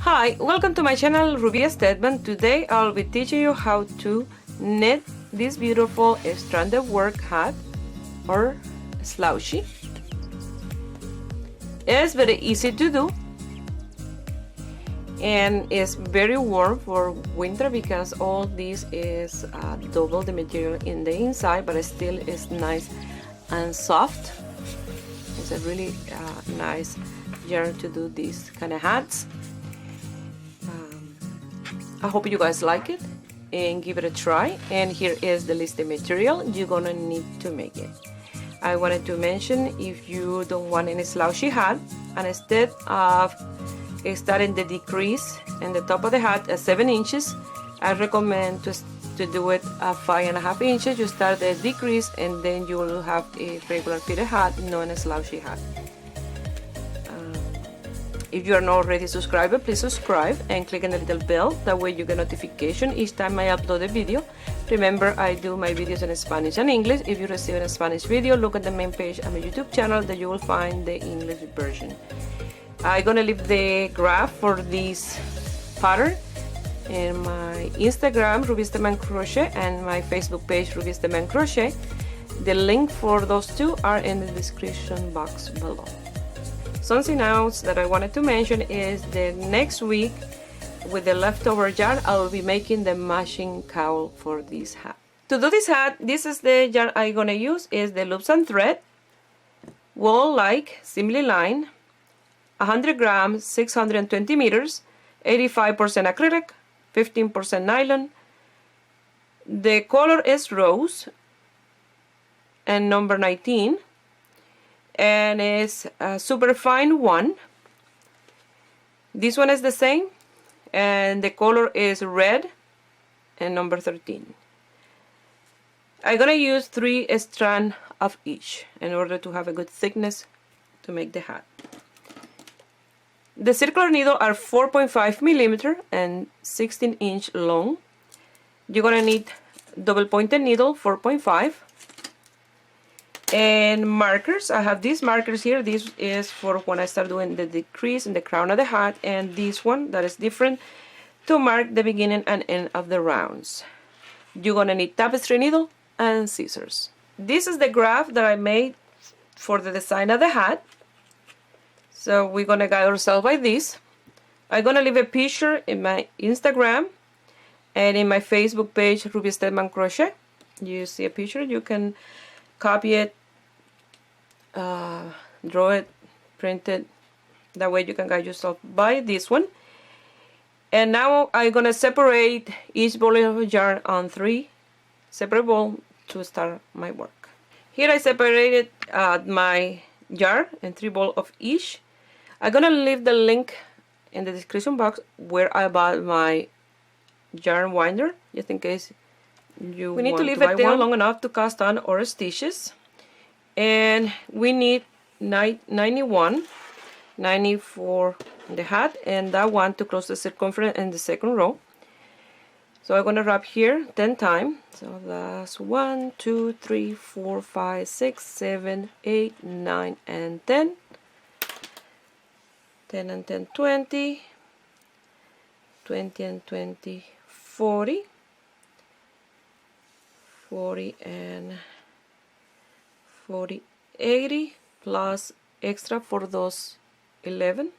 Hi, welcome to my channel Ruby Stedman. Today I'll be teaching you how to knit this beautiful stranded work hat or slouchy. It's very easy to do and it's very warm for winter because all this is double the material in the inside, but it still is nice and soft. It's a really nice yarn to do these kind of hats. I hope you guys like it and give it a try. And here is the list of material you're gonna need to make it. I wanted to mention, if you don't want any slouchy hat, and instead of starting the decrease in the top of the hat at 7 inches, I recommend to do it at 5.5 inches. You start the decrease and then you will have a regular fitted hat, not a slouchy hat. If you are not already subscribed, please subscribe and click on the little bell. That way you get notification each time I upload a video. Remember, I do my videos in Spanish and English. If you receive a Spanish video, look at the main page of my YouTube channel that you will find the English version. I'm gonna leave the graph for this pattern in my Instagram, Ruby Stedman Crochet, and my Facebook page, Ruby Stedman Crochet. The link for those two are in the description box below. Something else that I wanted to mention is that next week, with the leftover yarn, I will be making the matching cowl for this hat. To do this hat, this is the yarn I'm gonna use, is the loops and thread, wool-like, simply line, 100 grams, 620 meters, 85% acrylic, 15% nylon. The color is rose and number 19. And it's a super fine one. This one is the same, and the color is red and number 13. I'm gonna use 3 strands of each in order to have a good thickness to make the hat. The circular needle are 4.5 millimeter and 16-inch long. You're gonna need double pointed needle 4.5. And markers. I have these markers here. This is for when I start doing the decrease in the crown of the hat, and this one that is different to mark the beginning and end of the rounds. You're gonna need tapestry needle and scissors. This is the graph that I made for the design of the hat. So we're gonna guide ourselves by this. I'm gonna leave a picture in my Instagram and in my Facebook page, Ruby Stedman Crochet. You see a picture, you can copy it, draw it, print it. That way you can guide yourself by this one. And now I'm gonna separate each ball of yarn on 3 separate balls to start my work. Here I separated my yarn in 3 balls of each. I'm gonna leave the link in the description box where I bought my yarn winder, just in case we need to leave it there long enough to cast on our stitches. And we need 91, 94 in the hat, and that one to close the circumference in the second row. So I'm going to wrap here 10 times. So that's 1, 2, 3, 4, 5, 6, 7, 8, 9, and 10. 10 and 10, 20. 20 and 20, 40. 40 and 40, 80 plus extra for those 11,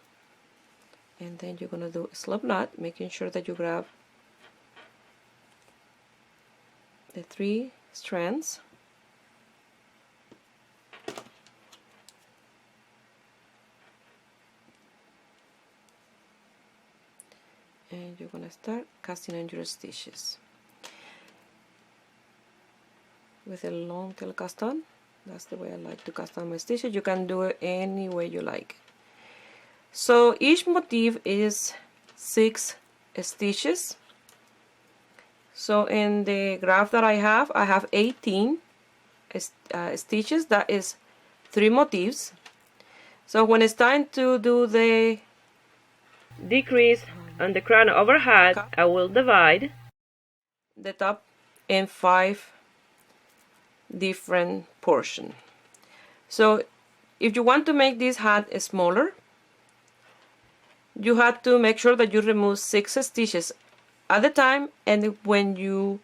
and then you're gonna do a slip knot, making sure that you grab the 3 strands, and you're gonna start casting on your stitches with a long tail cast on. That's the way I like to cast on my stitches. You can do it any way you like. So each motif is 6 stitches. So in the graph that I have 18 stitches. That is 3 motifs. So when it's time to do the decrease on the crown of our hat, I will divide the top in 5 different portion. So if you want to make this hat smaller, you have to make sure that you remove 6 stitches at a time, and when you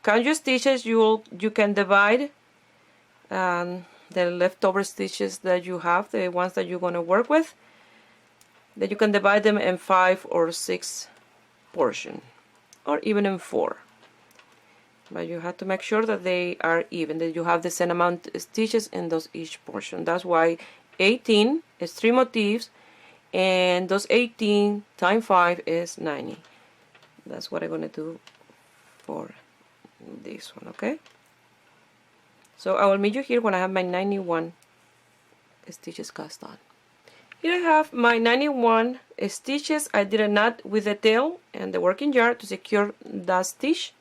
count your stitches, you can divide the leftover stitches that you have, the ones that you're going to work with, that you can divide them in 5 or 6 portions, or even in 4. But you have to make sure that they are even, that you have the same amount of stitches in those each portion. That's why 18 is 3 motifs, and those 18 times 5 is 90. That's what I'm going to do for this one, okay? So I will meet you here when I have my 91 stitches cast on. Here I have my 91 stitches. I did a knot with the tail and the working yarn to secure that stitch.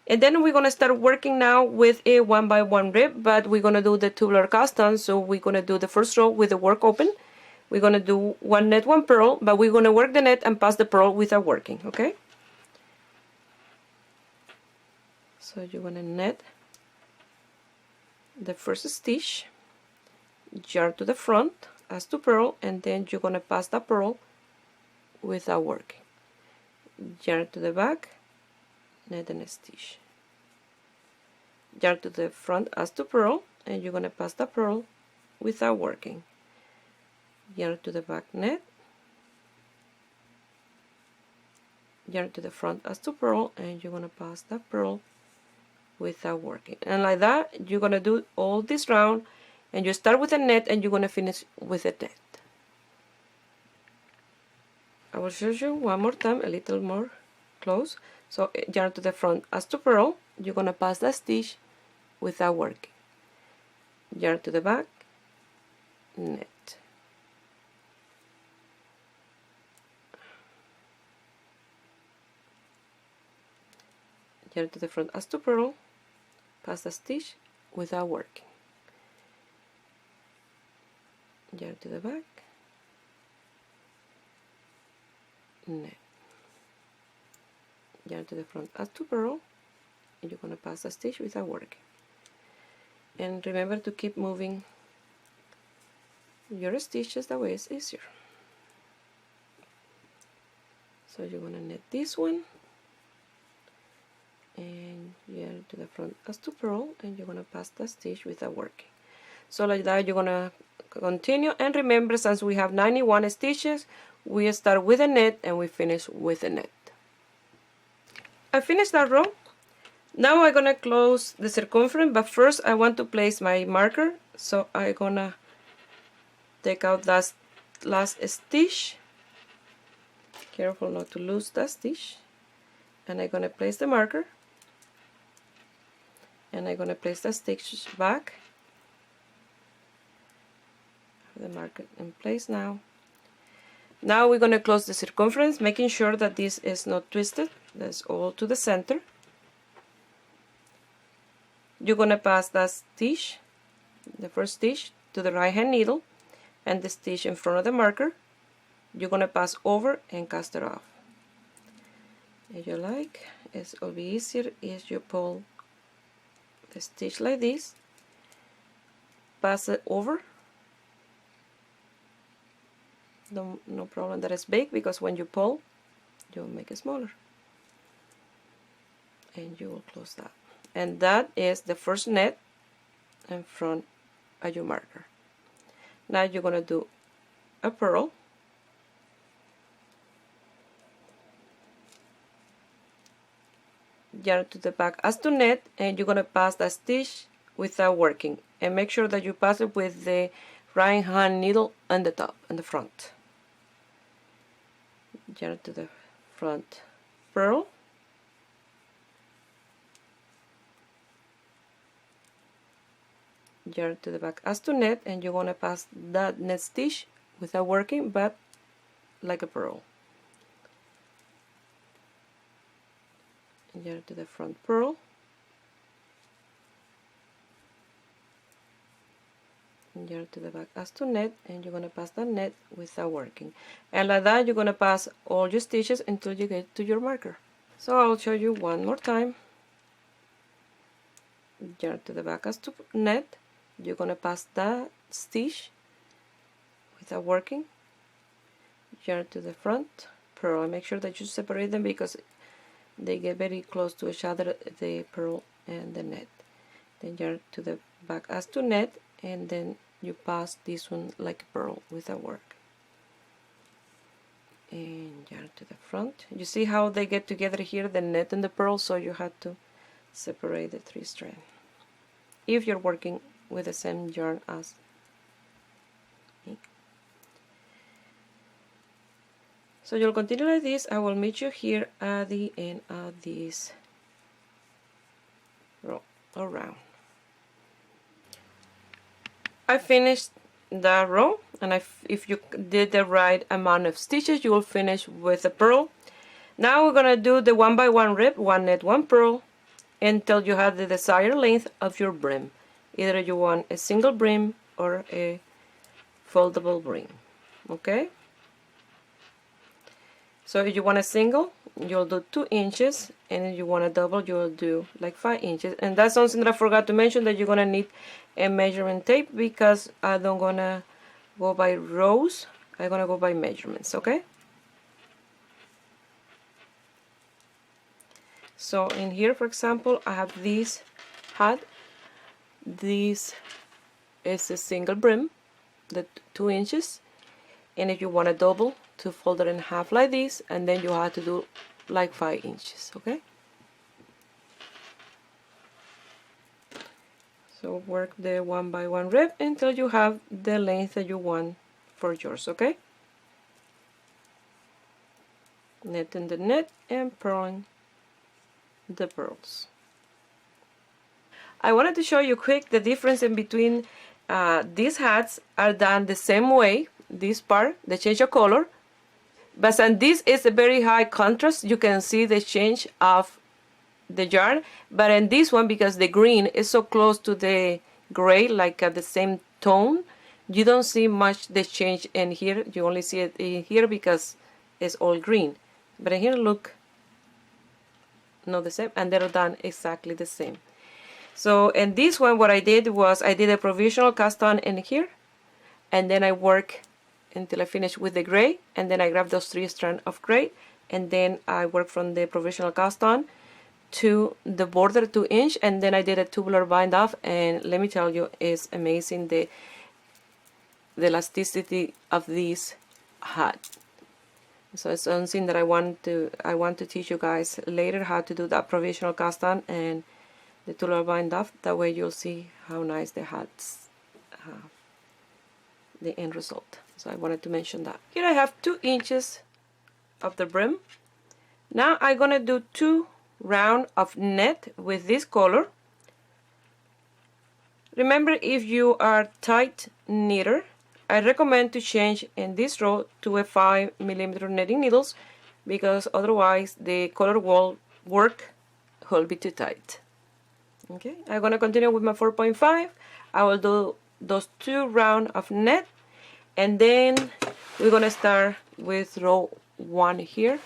And then we're going to start working now with a 1x1 rib, but we're going to do the tubular cast on. So we're going to do the first row with the work open. We're going to do 1 net, 1 purl, but we're going to work the net and pass the purl without working, okay? So you're going to net the first stitch, yarn to the front as to purl, and then you're going to pass the purl without working. Yarn to the back, net and stitch. Yarn to the front as to purl, and you're going to pass the purl without working. Yarn to the back, net, yarn to the front as to purl, and you're going to pass the purl without working. And like that you're going to do all this round, and you start with a net and you're going to finish with a net. I will show you one more time, a little more close. So yarn to the front as to purl, you're going to pass that stitch without working. Yarn to the back, net. Yarn to the front as to purl, pass the stitch without working. Yarn to the back, net. Yarn to the front as to purl, and you're going to pass the stitch without working. And remember to keep moving your stitches, that way it's easier. So you're going to net this one, and yarn to the front as to purl, and you're going to pass the stitch without working. So like that you're going to continue, and remember, since we have 91 stitches, we start with a net and we finish with a net. I finished that row. Now I'm going to close the circumference, but first I want to place my marker, so I'm going to take out that last stitch. Careful not to lose that stitch. And I'm going to place the marker, and I'm going to place the stitch back. Have the marker in place now. Now we're going to close the circumference, making sure that this is not twisted. That's all to the center. You're going to pass that stitch, the first stitch, to the right hand needle, and the stitch in front of the marker. You're going to pass over and cast it off. If you like, it'll be easier if you pull the stitch like this, pass it over. No problem that it's big, because when you pull, you'll make it smaller. And you will close that. And that is the first net in front of your marker. Now you're going to do a purl. Yarn to the back as to net, and you're going to pass that stitch without working. And make sure that you pass it with the right hand needle on the top, on the front. Yarn to the front purl. Yarn to the back as to net, and you're going to pass that net stitch without working, but like a purl. Yarn to the front purl. Yarn to the back as to net, and you're going to pass that net without working. And like that you're going to pass all your stitches until you get to your marker. So I'll show you one more time. Yarn to the back as to net, you're going to pass that stitch without working. yarn to the front, purl, and make sure that you separate them because they get very close to each other, the purl and the net. Then yarn to the back as to net, and then you pass this one like a purl with a work, and yarn to the front. You see how they get together here, the net and the purl, so you have to separate the 3 strands if you're working with the same yarn as me. So you'll continue like this. I will meet you here at the end of this row or round. I finished the row, and if you did the right amount of stitches, you will finish with a purl. Now we're gonna do the 1 by 1 rib, 1 net 1 purl, until you have the desired length of your brim. Either you want a single brim or a foldable brim. Okay, so if you want a single, you'll do 2 inches, and if you want a double, you'll do like 5 inches. And that's something that I forgot to mention, that you're gonna need a measurement tape, because I don't gonna go by rows, I'm gonna go by measurements. Okay, so in here, for example, I have this hat. This is a single brim, the 2 inches, and if you want a double, to fold it in half like this, and then you have to do like 5 inches. Okay, so work the 1 by 1 rib until you have the length that you want for yours. Okay, netting the net and purling the purls. I wanted to show you quick the difference in between these hats are done the same way. This part, the change of color, but since this is a very high contrast, you can see the change of the yarn. But in this one, because the green is so close to the gray, like at the same tone, you don't see much the change in here. You only see it in here because it's all green. But in here, look, not the same, and they're done exactly the same. So in this one, what I did was I did a provisional cast on in here, and then I work until I finish with the gray, and then I grab those 3 strands of gray, and then I work from the provisional cast on to the border 2 inch, and then I did a tubular bind off, and let me tell you, it's amazing the elasticity of this hat. So it's something that I want to teach you guys later, how to do that provisional cast on and the tubular bind off. That way you'll see how nice the hats have the end result. So I wanted to mention that. Here I have 2 inches of the brim. Now I'm gonna do 2 rounds of net with this color. Remember, if you are tight knitter, I recommend to change in this row to a 5mm netting needles, because otherwise the Colorwork will be too tight. Okay, I'm gonna continue with my 4.5. I will do those 2 rounds of net, and then we're gonna start with row 1 here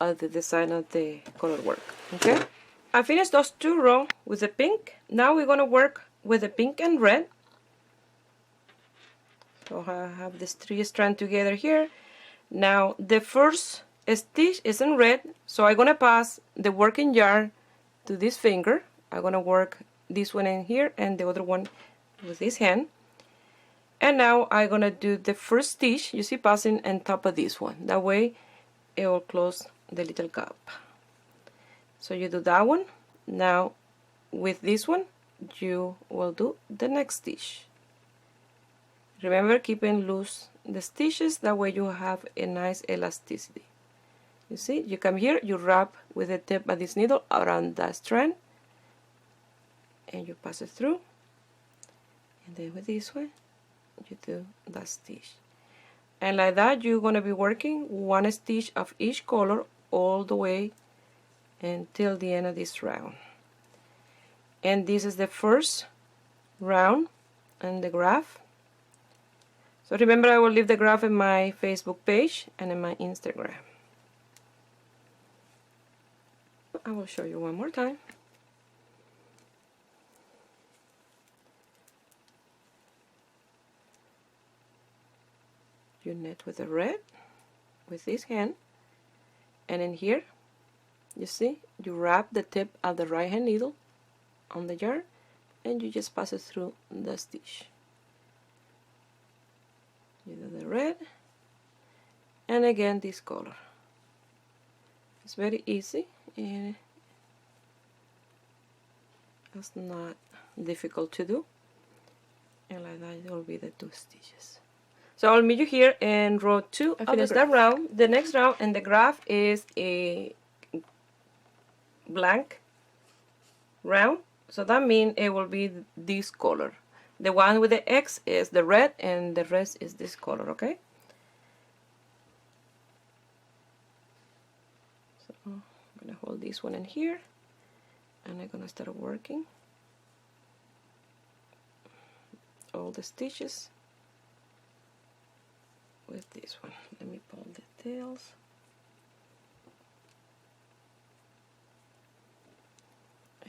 of the design of the Colorwork. Okay, I finished those 2 rows with the pink. Now we're gonna work with the pink and red. So I have these 3 strands together here. Now the first stitch is in red, so I'm gonna pass the working yarn to this finger. I'm gonna work this one in here and the other one with this hand. And now I'm gonna do the first stitch, you see, passing on top of this one. That way it will close the little gap. So you do that one. Now with this one you will do the next stitch. Remember, keeping loose the stitches, that way you have a nice elasticity. You see, you come here, you wrap with the tip of this needle around that strand, and you pass it through, and then with this one you do that stitch, and like that you're going to be working 1 stitch of each color all the way until the end of this round. And this is the first round and the graph. So remember, I will leave the graph in my Facebook page and in my Instagram. I will show you one more time. you knit with the red with this hand, and in here you see you wrap the tip of the right hand needle on the yarn and you just pass it through the stitch. You do the red and again this color. It's very easy and it's not difficult to do, and like that it will be the 2 stitches. So I'll meet you here in row 2. I finished that round. The next round in the graph is a blank round, so that means it will be this color. The one with the X is the red and the rest is this color, okay? So I'm gonna hold this one in here and I'm gonna start working all the stitches with this one. Let me pull the tails.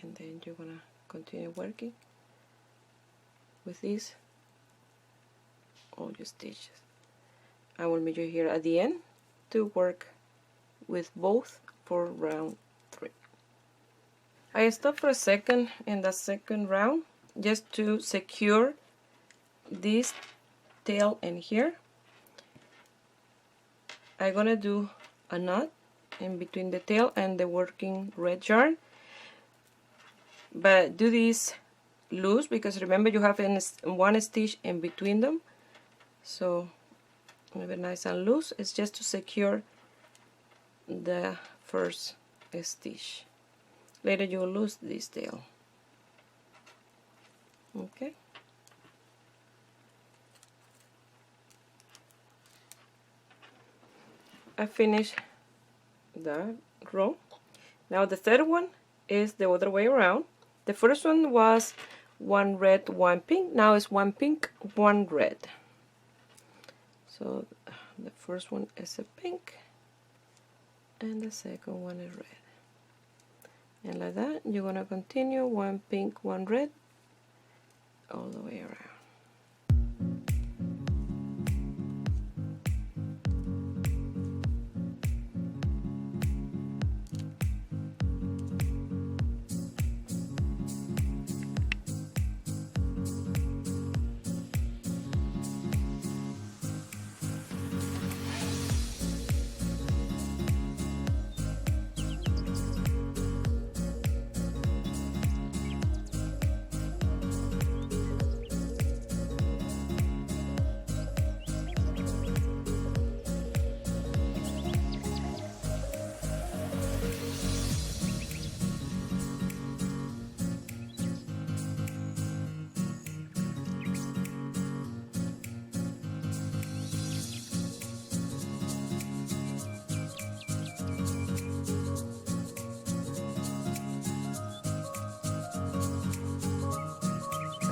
And then you're gonna continue working with these all your stitches. I will meet you here at the end to work with both for round 3. I stopped for a second in the second round just to secure this tail in here. I'm gonna do a knot in between the tail and the working red yarn, but do this loose because remember you have one stitch in between them, so leave it nice and loose. It's just to secure the first stitch. Later you will lose this tail. Okay. I finished that row. Now the third one is the other way around. The first one was 1 red, 1 pink. Now it's 1 pink, 1 red. So the first one is a pink and the second one is red. And like that you're gonna continue 1 pink, 1 red all the way around.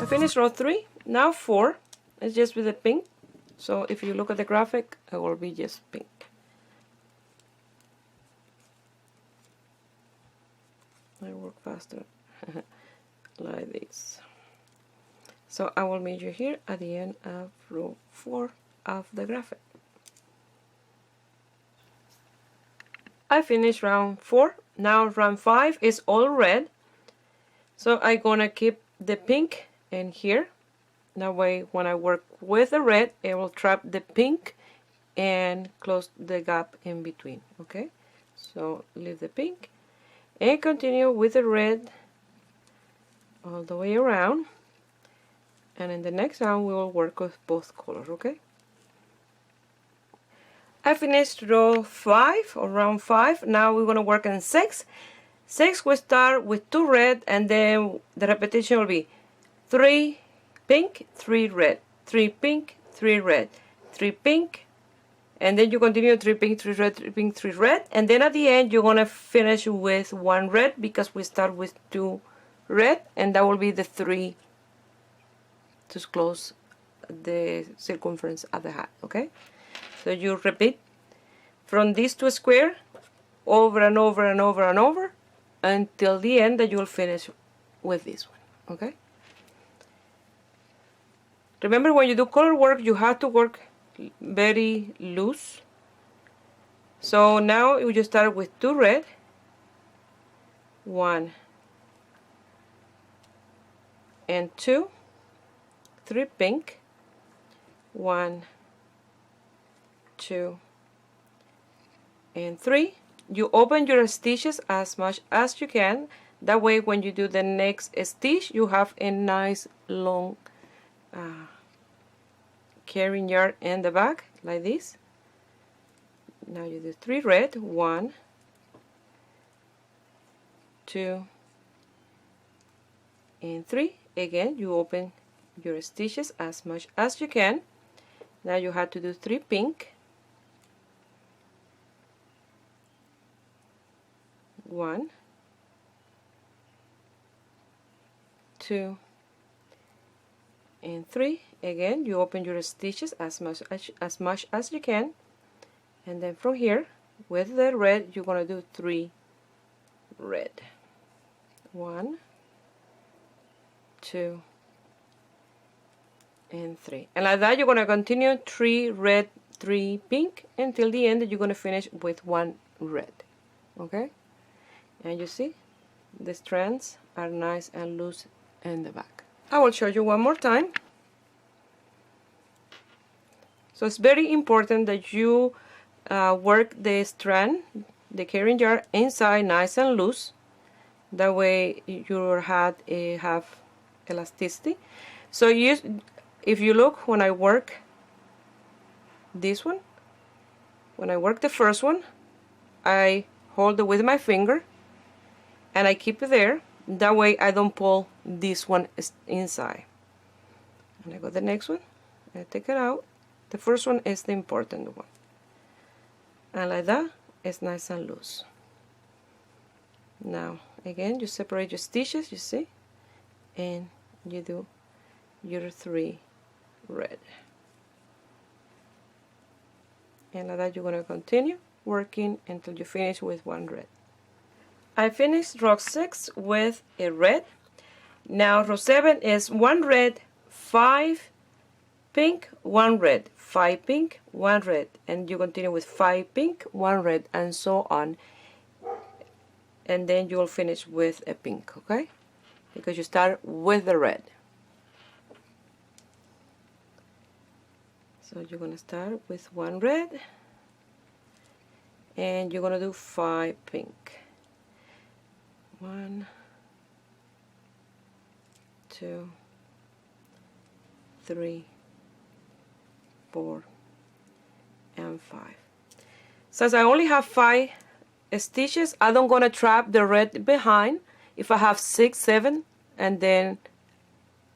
I finished row 3. Now 4 is just with the pink. So if you look at the graphic, it will be just pink. I work faster like this. So I will meet you here at the end of row 4 of the graphic. I finished round 4. Now round 5 is all red. So I'm gonna keep the pink in here. That way when I work with the red, it will trap the pink and close the gap in between. Okay, so leave the pink and continue with the red all the way around, and in the next round we will work with both colors. Okay, I finished row 5 or round 5. Now we're going to work in 6. 6 we start with 2 red, and then the repetition will be 3 pink, 3 red, 3 pink, 3 red, 3 pink, and then you continue 3 pink, 3 red, 3 pink, 3 red, and then at the end you're gonna finish with 1 red because we start with 2 red, and that will be the 3 to close the circumference of the hat. Okay, so you repeat from these 2 squares over and over and over and over until the end that you'll finish with this one. Okay, remember when you do color work you have to work very loose. So now we just start with 2 red, 1 and 2, 3 pink, 1, 2 and 3. You open your stitches as much as you can. That way when you do the next stitch you have a nice long carrying yarn in the back like this. Now you do 3 red, 1, 2 and 3. Again you open your stitches as much as you can. Now you have to do 3 pink, 1, 2 and 3. Again you open your stitches as much as you can, and then from here with the red you're gonna do 3 red, 1, 2 and 3, and like that you're gonna continue 3 red, 3 pink until the end. You're gonna finish with 1 red. Okay, and you see the strands are nice and loose in the back. I will show you one more time. So it's very important that you work the strand, the carrying yarn inside nice and loose. That way your hat have elasticity. So if you look, when I work this one, when I work the first one, I hold it with my finger and I keep it there. That way I don't pull this one inside. And I go the next one, I take it out. The first one is the important one. And like that, it's nice and loose. Now, again, you separate your stitches, you see, and you do your 3 red. And like that, you're going to continue working until you finish with 1 red. I finished row 6 with a red. Now, row 7 is 1 red, 5 pink, 1 red, 5 pink, 1 red, and you continue with 5 pink, 1 red, and so on, and then you will finish with a pink. Okay, because you start with the red. So you're gonna start with 1 red and you're gonna do 5 pink. 1, 2, 3, 4 and 5. Since I only have 5 stitches, I don't gonna trap the red behind. If I have 6, 7, and then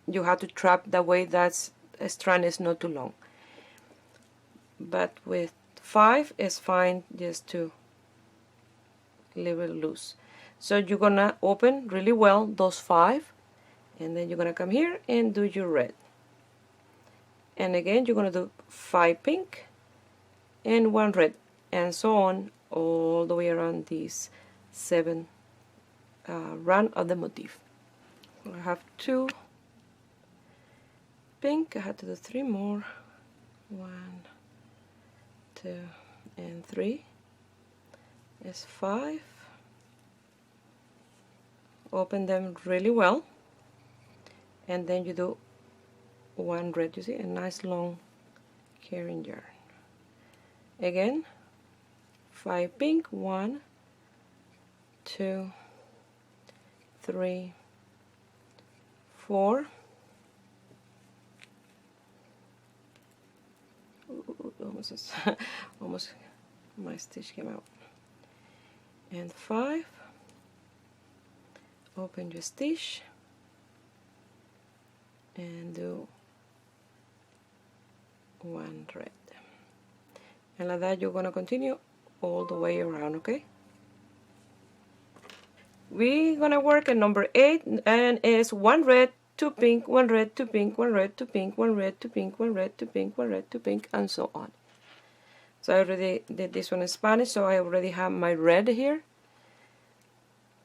you have to trap that way, that's a strand is not too long. But with 5 it's fine just to leave it loose. So you're gonna open really well those 5, and then you're gonna come here and do your red. And again you're gonna do 5 pink and 1 red, and so on all the way around these 7 run of the motif. I have 2 pink, I have to do 3 more. 1, 2 and 3 is 5. Open them really well, and then you do 1 red. You see, a nice long carrying yarn. Again 5 pink, 1, 2, 3, 4. Almost my stitch came out. And 5. Open your stitch and do 1 red. And like that you're going to continue all the way around. Okay, we're gonna work at number 8, and it's 1 red, 2 pink, 1 red, 2 pink, 1 red, 2 pink, 1 red, 2 pink, 1 red, 2 pink, 1 red, 2 pink, and so on. So I already did this one in Spanish, so I already have my red here.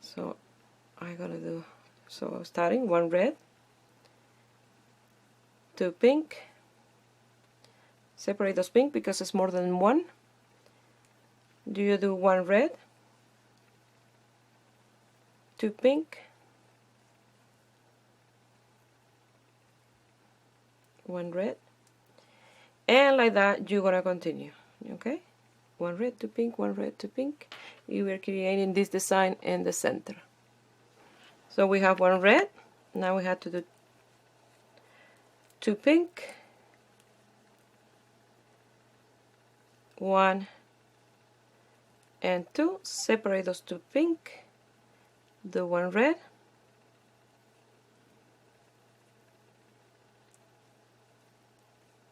So I'm gonna do, so starting 1 red, 2 pink, separate those pink because it's more than one. Do you do one red, two pink, one red, and like that you're gonna continue. Okay, one red, two pink, one red, two pink. You are creating this design in the center. So we have one red. Now we have to do two pink, one and two. Separate those two pink, do one red,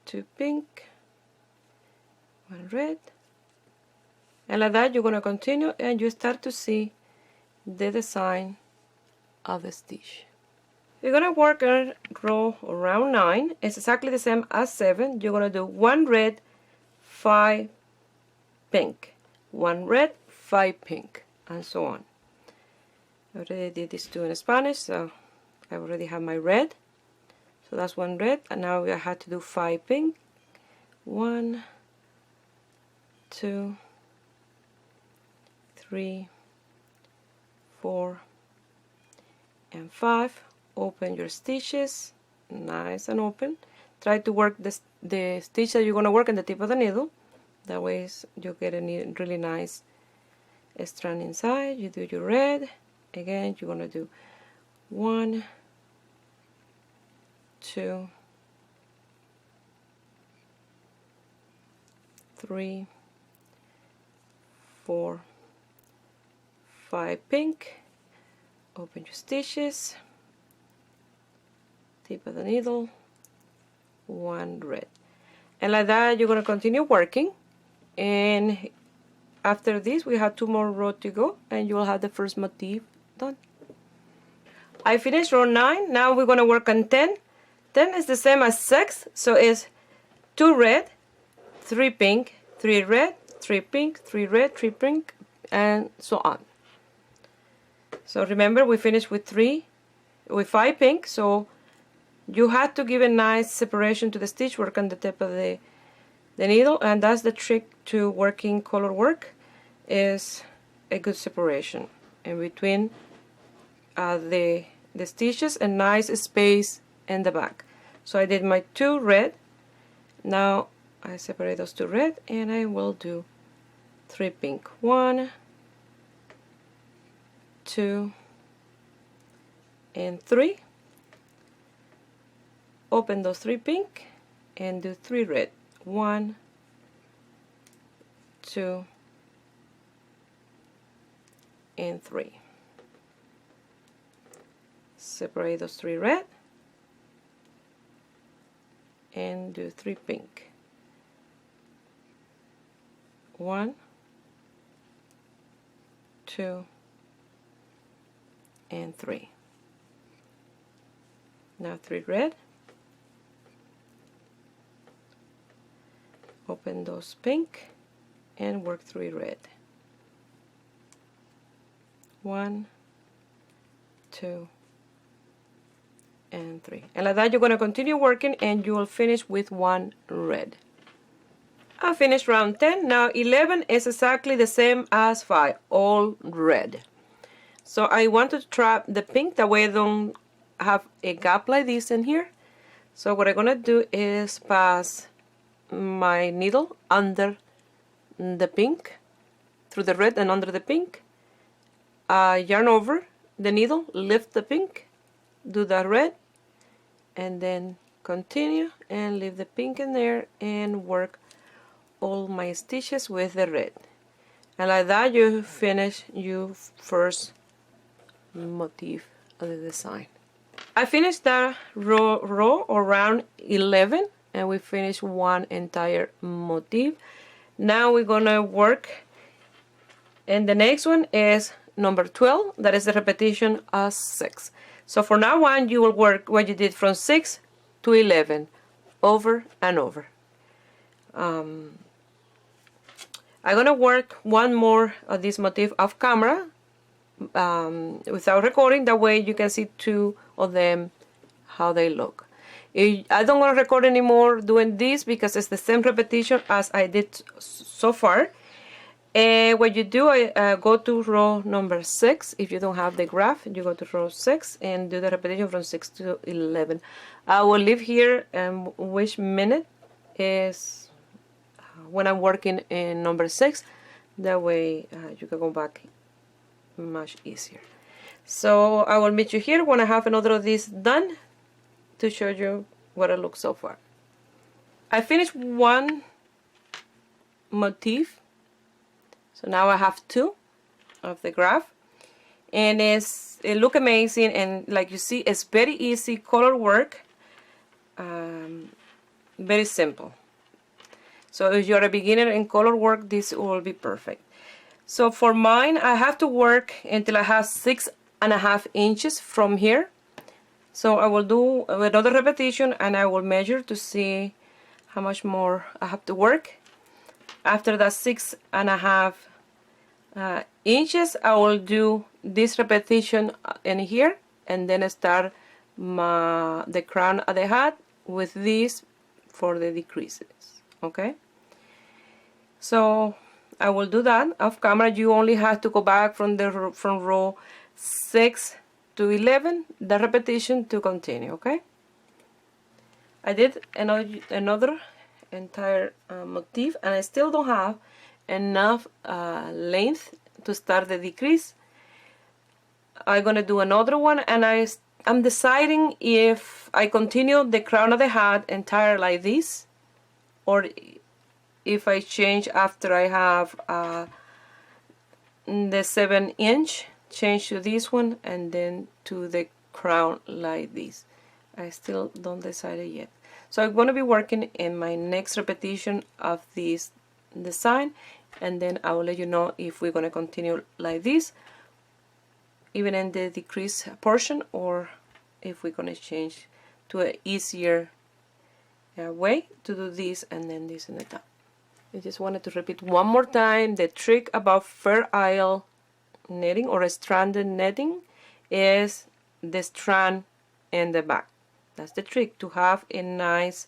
two pink, one red, and like that you're going to continue, and you start to see the design of the stitch. You're going to work on row around 9. It's exactly the same as 7. You're going to do 1 red, 5 pink, 1 red, 5 pink, and so on. I already did this too in Spanish, so I already have my red. So that's 1 red, and now I had to do 5 pink. 1, 2, 3, 4, and 5. Open your stitches, nice and open. Try to work the stitch that you're going to work in the tip of the needle. That way you get a really nice strand inside. You do your red. Again, you're going to do 1, 2, 3, 4, 5 pink. Open your stitches, tip of the needle, 1 red, and like that you're going to continue working. And after this we have 2 more rows to go, and you will have the first motif done. I finished row 9. Now we're going to work on 10. 10 is the same as 6, so it's 2 red, 3 pink, 3 red, 3 pink, 3 red, 3 pink, and so on. So remember, we finished with 5 pink, so you had to give a nice separation to the stitch work on the tip of the needle, and that's the trick to working color work, is a good separation in between the stitches, and nice space in the back. So I did my 2 red. Now I separate those 2 red, and I will do 3 pink. 1, 2, and 3. Open those 3 pink and do 3 red. 1, 2, and 3. Separate those 3 red and do 3 pink. 1, 2, and 3. Now 3 red. Open those pink and work 3 red. 1, 2, and 3. And like that you're going to continue working, and you will finish with 1 red. I finished round 10. Now 11 is exactly the same as 5, all red. So I want to trap the pink, that way I don't have a gap like this in here. So what I'm going to do is pass my needle under the pink, through the red and under the pink, yarn over the needle, lift the pink, do the red, and then continue and leave the pink in there and work all my stitches with the red. And like that you finish your first motif of the design. I finished that row around 11, and we finished one entire motif. Now we're gonna work, and the next one is number 12, that is the repetition of 6. So for now on you will work what you did from 6 to 11 over and over. I'm gonna work one more of this motif off camera without recording, that way you can see 2 of them how they look. I don't want to record anymore doing this because it's the same repetition as I did so far. What you do, go to row number 6. If you don't have the graph, you go to row 6 and do the repetition from 6 to 11. I will leave here which minute is when I'm working in number 6. That way you can go back much easier. So I will meet you here when I have another of these done to show you what it looks so far. I finished one motif. So now I have 2 of the graph, and it look amazing, and like you see, it's very easy color work, very simple. So if you're a beginner in color work, this will be perfect. So for mine, I have to work until I have 6.5 inches from here. So I will do another repetition and I will measure to see how much more I have to work. After that 6.5 inches, I will do this repetition in here and then start the crown of the hat with this for the decreases. Okay, so I will do that off camera. You only have to go back from row 6 to 11, the repetition to continue. Okay, I did another entire motif, and I still don't have enough length to start the decrease. I'm gonna do another one, and I'm deciding if I continue the crown of the hat entire like this, or if I change after I have the 7-inch, change to this one and then to the crown like this. I still don't decide it yet. So I'm going to be working in my next repetition of this design, and then I will let you know if we're going to continue like this, even in the decrease portion, or if we're going to change to an easier way to do this and then this in the top. I just wanted to repeat one more time the trick about Fair Isle netting or stranded netting is the strand in the back. That's the trick, to have a nice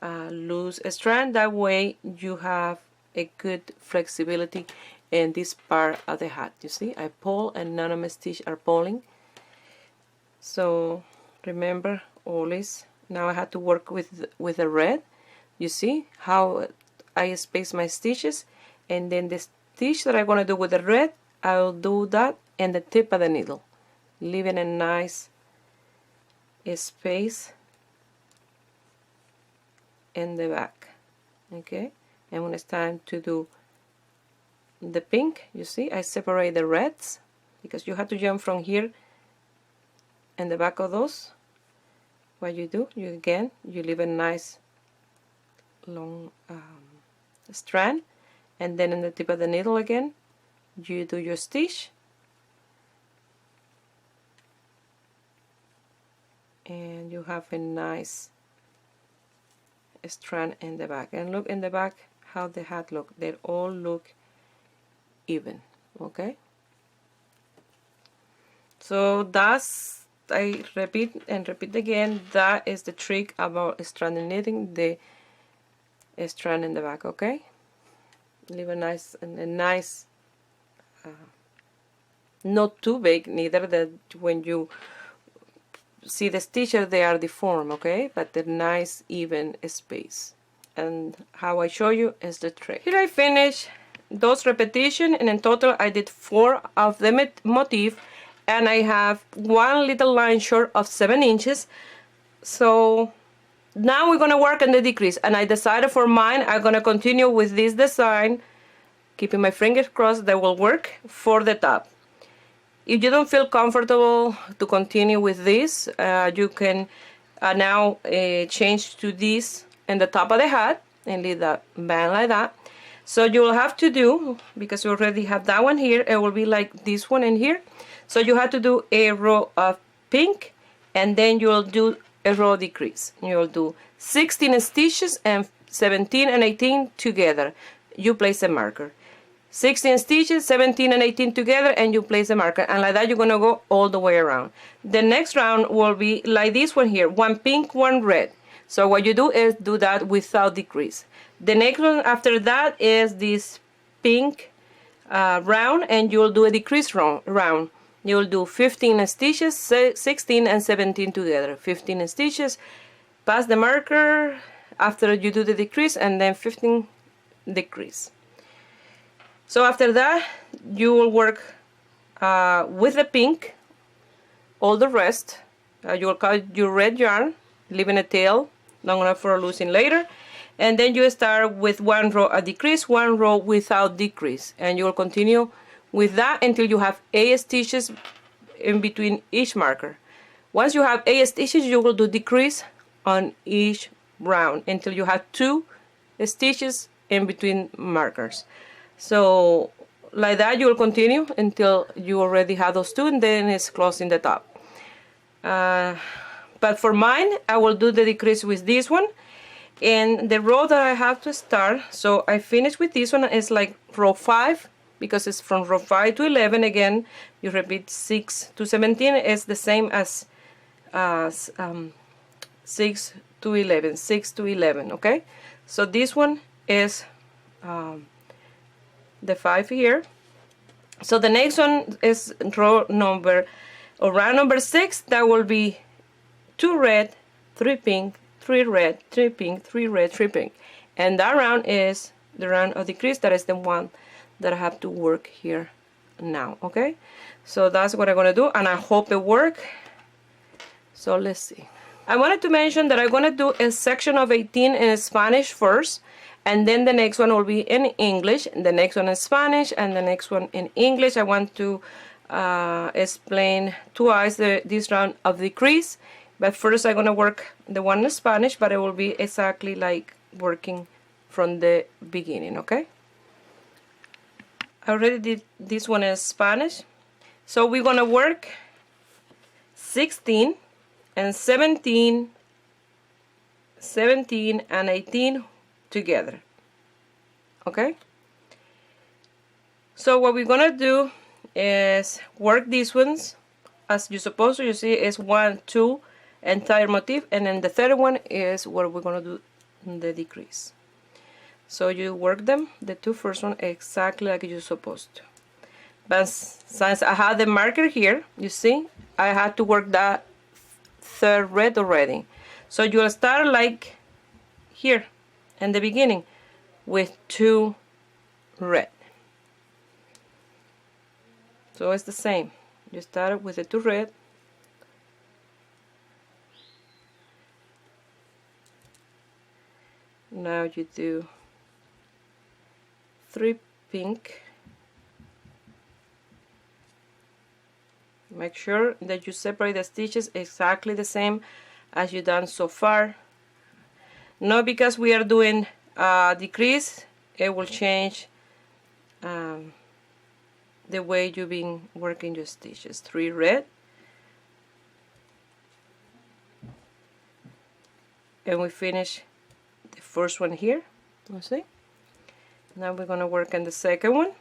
loose strand. That way you have a good flexibility in this part of the hat. You see, I pull and none of my stitches are pulling. So remember always, now I have to work with the red. You see how I space my stitches, and then the stitch that I'm going to do with the red, I'll do that in the tip of the needle, leaving a nice space in the back. Okay, and when it's time to do the pink, you see I separate the reds because you have to jump from here in the back of those. What you do, you leave a nice long strand, and then in the tip of the needle again you do your stitch, and you have a nice strand in the back. And look in the back how the hat look, they all look even. Okay, so that's, I repeat and repeat again, that is the trick about strand knitting, the strand in the back. Okay, leave a nice not too big neither, that when you see the stitches they are deformed. Okay, but the nice even space, and how I show you is the trick. Here I finish those repetitions, and in total I did 4 of the motif, and I have one little line short of 7 inches. So now we're gonna work on the decrease, and I decided for mine I'm gonna continue with this design, keeping my fingers crossed that will work for the top. If you don't feel comfortable to continue with this, you can now change to this in the top of the hat and leave that band like that. So you will have to do, because you already have that one here, it will be like this one in here. So you have to do a row of pink, and then you will do a row decrease. You will do 16 stitches and 17 and 18 together. You place a marker. 16 stitches, 17 and 18 together, and you place a marker, and like that you're gonna go all the way around. The next round will be like this one here, one pink, one red. So what you do is do that without decrease. The next one after that is this pink round, and you'll do a decrease round. You'll do 15 stitches, 16 and 17 together. 15 stitches, pass the marker after you do the decrease, and then 15 decrease. So after that you will work with the pink all the rest. You will cut your red yarn, leaving a tail long enough for losing later, and then you start with one row a decrease, one row without decrease, and you will continue with that until you have 8 stitches in between each marker. Once you have 8 stitches, you will do decrease on each round until you have 2 stitches in between markers. So like that you will continue until you already have those 2, and then it's closing the top. But for mine, I will do the decrease with this one, and the row that I have to start, so I finish with this one, is like row 5, because it's from row 5 to 11. Again, you repeat 6 to 17. It's the same as 6 to 11, 6 to 11. Okay, so this one is the 5 here. So the next one is round number 6. That will be 2 red, 3 pink, 3 red, 3 pink, 3 red, 3 pink, and that round is the round of decrease. That is the one that I have to work here now. Okay, so that's what I'm gonna do, and I hope it works. So let's see. I wanted to mention that I'm gonna do a section of 18 in Spanish first, and then the next one will be in English, and the next one in Spanish, and the next one in English. I want to explain twice this round of decrease, but first I'm gonna work the one in Spanish, but it will be exactly like working from the beginning. Okay, I already did this one in Spanish, so we're gonna work 16 and 17, 17 and 18 together. Okay, so what we're gonna do is work these ones as you're supposed to. You see, it's 1, 2 entire motif, and then the third one is where we're gonna do the decrease. So you work them, the 2 first one, exactly like you're supposed to. But since I had the marker here, you see, I had to work that 3rd red already. So you'll start like here in the beginning with 2 red. So it's the same. You start with the 2 red, now you do 3 pink. Make sure that you separate the stitches exactly the same as you've done so far. Not because we are doing decrease, it will change the way you've been working your stitches. 3 red, and we finish the first one here. You see? Now we're gonna work on the second one.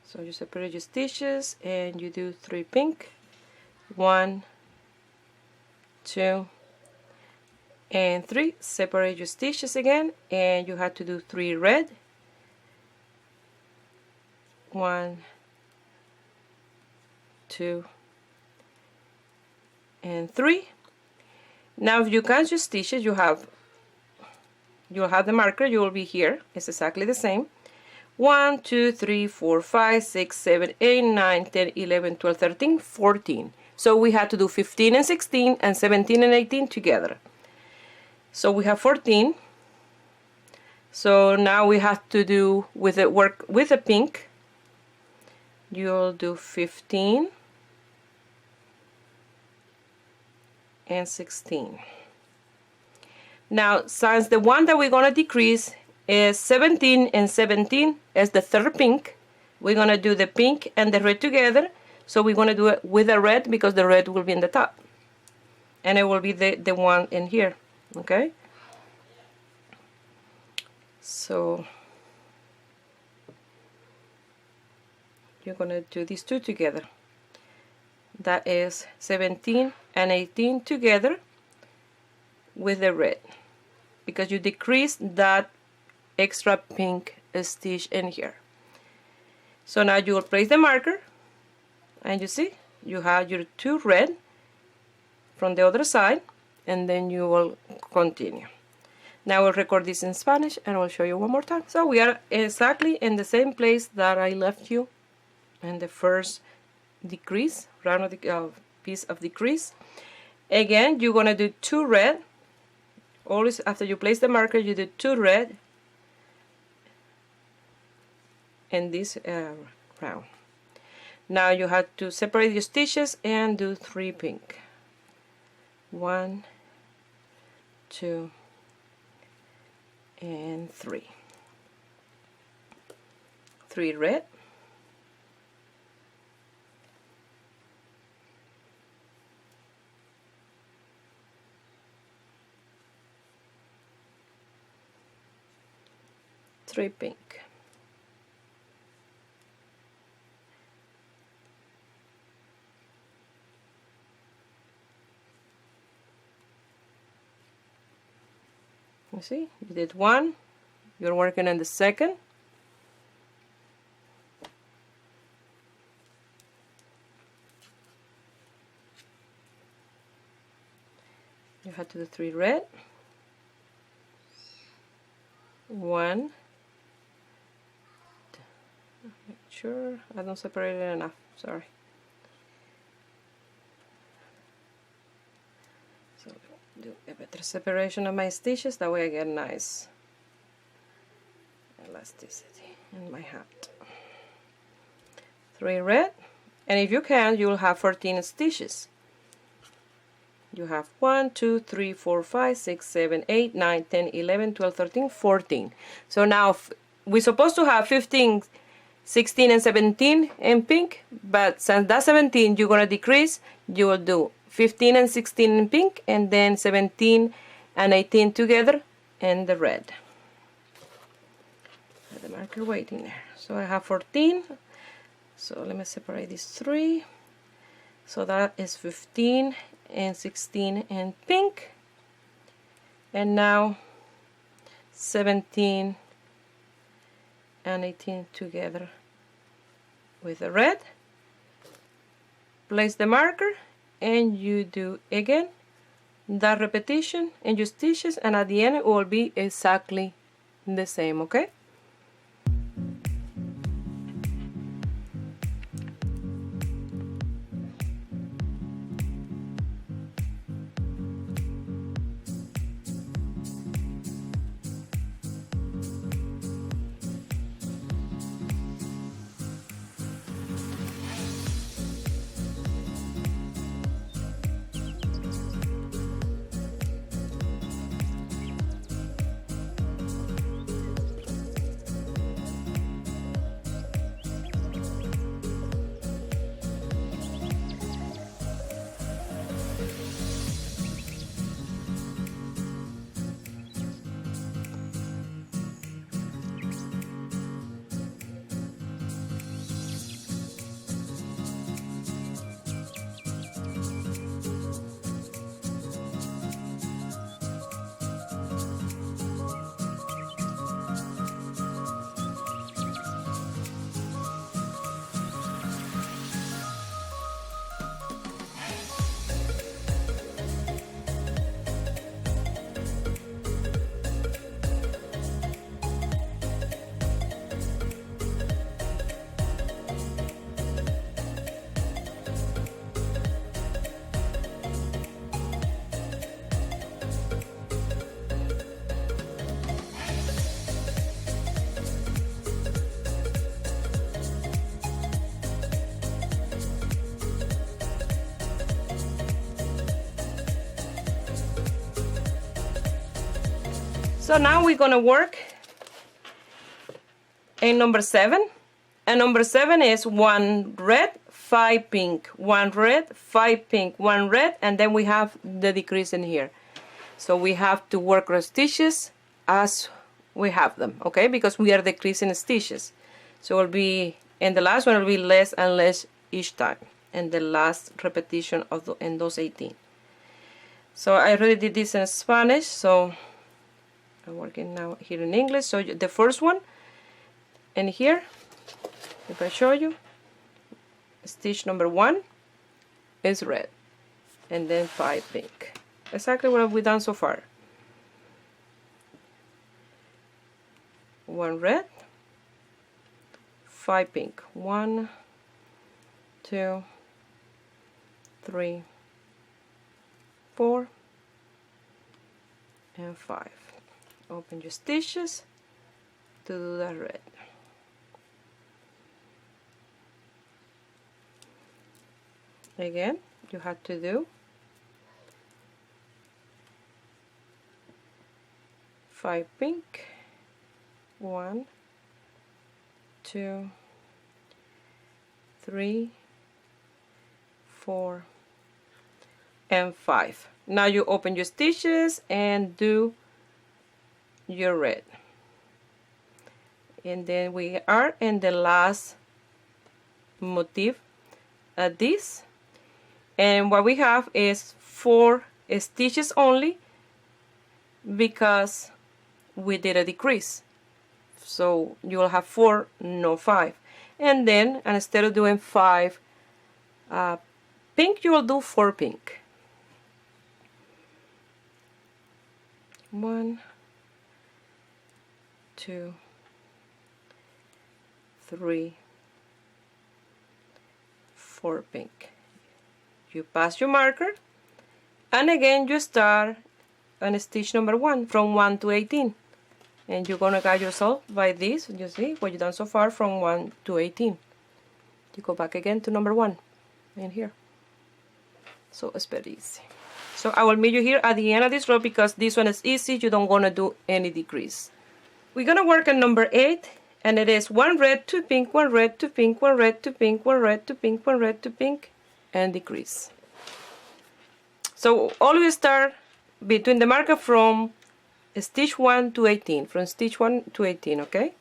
So you separate your stitches and you do 3 pink, 1, 2, and 3. Separate your stitches again, and you have to do 3 red, 1, 2, and 3. Now if you count your stitches, you'll have the marker. You will be here. It's exactly the same. 1, 2, 3, 4, 5, 6, 7, 8, 9, 10, 11, 12, 13, 14. So we had to do 15 and 16 and 17 and 18 together. So we have 14. So now we have to do with the work with the pink. You'll do 15 and 16. Now, since the one that we're gonna decrease is 17 and 17 as the 3rd pink, we're gonna do the pink and the red together. So we're gonna do it with the red because the red will be in the top, and it will be the one in here. Okay, so you're gonna do these 2 together. That is 17 and 18 together. with the red, because you decrease that extra pink stitch in here. So now you will place the marker, and you see you have your 2 red from the other side, and then you will continue. Now we'll record this in Spanish and I'll show you one more time. So we are exactly in the same place that I left you in the first decrease, round of the piece of decrease. Again, you're gonna do 2 red. Always after you place the marker, you do 2 red in this round. Now you have to separate your stitches and do 3 pink. 1, 2, and 3. 3 red. Three pink. You see, you did 1, you're working on the second. You have to do 3 red. 1. Make sure I don't separate it enough, sorry. So do a better separation of my stitches, that way I get nice elasticity in my hat. 3 red, and if you can, you will have 14 stitches. You have 1, 2, 3, 4, 5, 6, 7, 8, 9, 10, 11, 12, 13, 14. So now we're supposed to have 15, 16, and 17 in pink, but since that's 17, you're gonna decrease. You will do 15 and 16 in pink, and then 17 and 18 together in the red. Have the marker waiting there. So I have 14. So let me separate these 3. So that is 15 and 16 in pink, and now 17 and 18 together with the red. Place the marker and you do again that repetition in your stitches, and at the end it will be exactly the same, okay? So now we're gonna work in number 7, and number 7 is 1 red, 5 pink, 1 red, 5 pink, 1 red, and then we have the decrease in here. So we have to work our stitches as we have them, okay, because we are decreasing stitches. So it'll be, in the last one, it'll be less and less each time, and the last repetition of in those 18. So I already did this in Spanish, so I'm working now here in English. So the first one, and here, if I show you, stitch number 1 is red, and then 5 pink. Exactly what we've done so far. 1 red, 5 pink. 1, 2, 3, 4, and 5. Open your stitches to do that red. Again, you have to do 5 pink, 1, 2, 3, 4, and 5. Now you open your stitches and do your red. And then we are in the last motif at this, and what we have is 4 stitches only because we did a decrease. So you will have 4, no 5. And then, and instead of doing 5 pink, you will do 4 pink. 1, 2, 3, 4 pink. You pass your marker, and again you start on stitch number 1 from 1 to 18, and you're gonna guide yourself by this. You see what you've done so far from 1 to 18. You go back again to number 1 in here. So it's very easy. So I will meet you here at the end of this row because this one is easy. You don't want to do any decrease. We're gonna work on number 8, and it is 1 red, 2 pink, 1 red, 2 pink, 1 red, 2 pink, 1 red, 2 pink, 1 red, 2 pink, and decrease. So always start between the marker from stitch 1 to 18, from stitch 1 to 18, okay?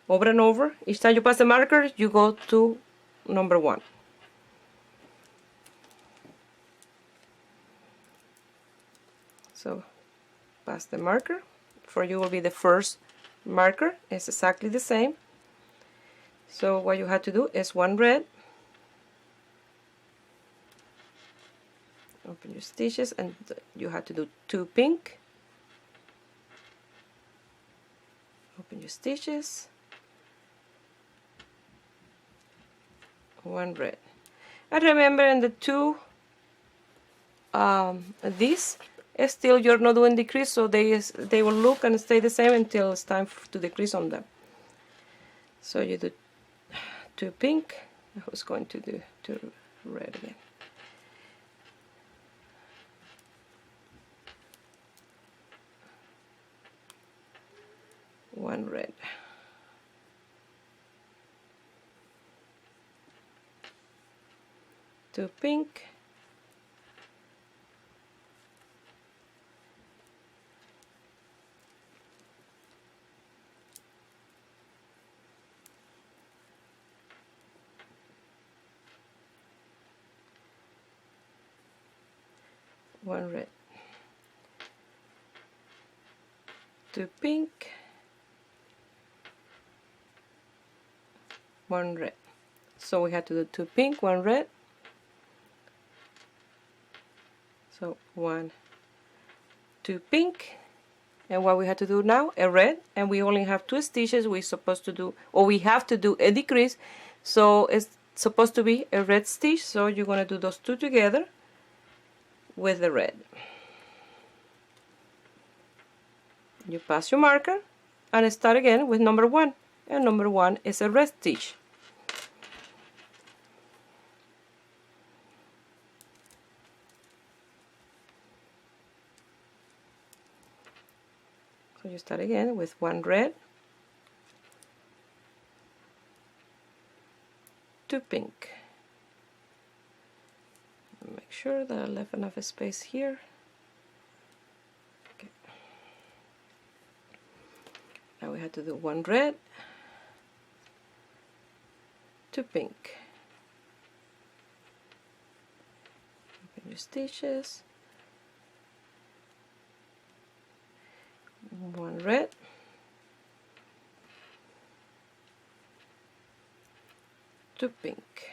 Over and over. Each time you pass the marker, you go to number 1. So pass the marker. For you will be the first marker. It's exactly the same. So what you have to do is 1 red, open your stitches, and you have to do 2 pink, open your stitches, 1 red. And remember, in the 2 these still you're not doing decrease, so they will look and stay the same until it's time to decrease on them. So you do 2 pink. I was going to do 2 red again. One red. Two pink. One red. Two pink. 1 red. So we had to do 2 pink, 1 red. So 1, 2 pink, and what we have to do now, a red, and we only have 2 stitches. We're supposed to do, or we have to do a decrease, so it's supposed to be a red stitch. So you're going to do those 2 together with the red. You pass your marker and start again with number 1, and number 1 is a red stitch. So you start again with 1 red, 2 pink. Make sure that I left enough space here. Okay. Now we have to do 1 red, 2 pink. Open your stitches, one red, two pink,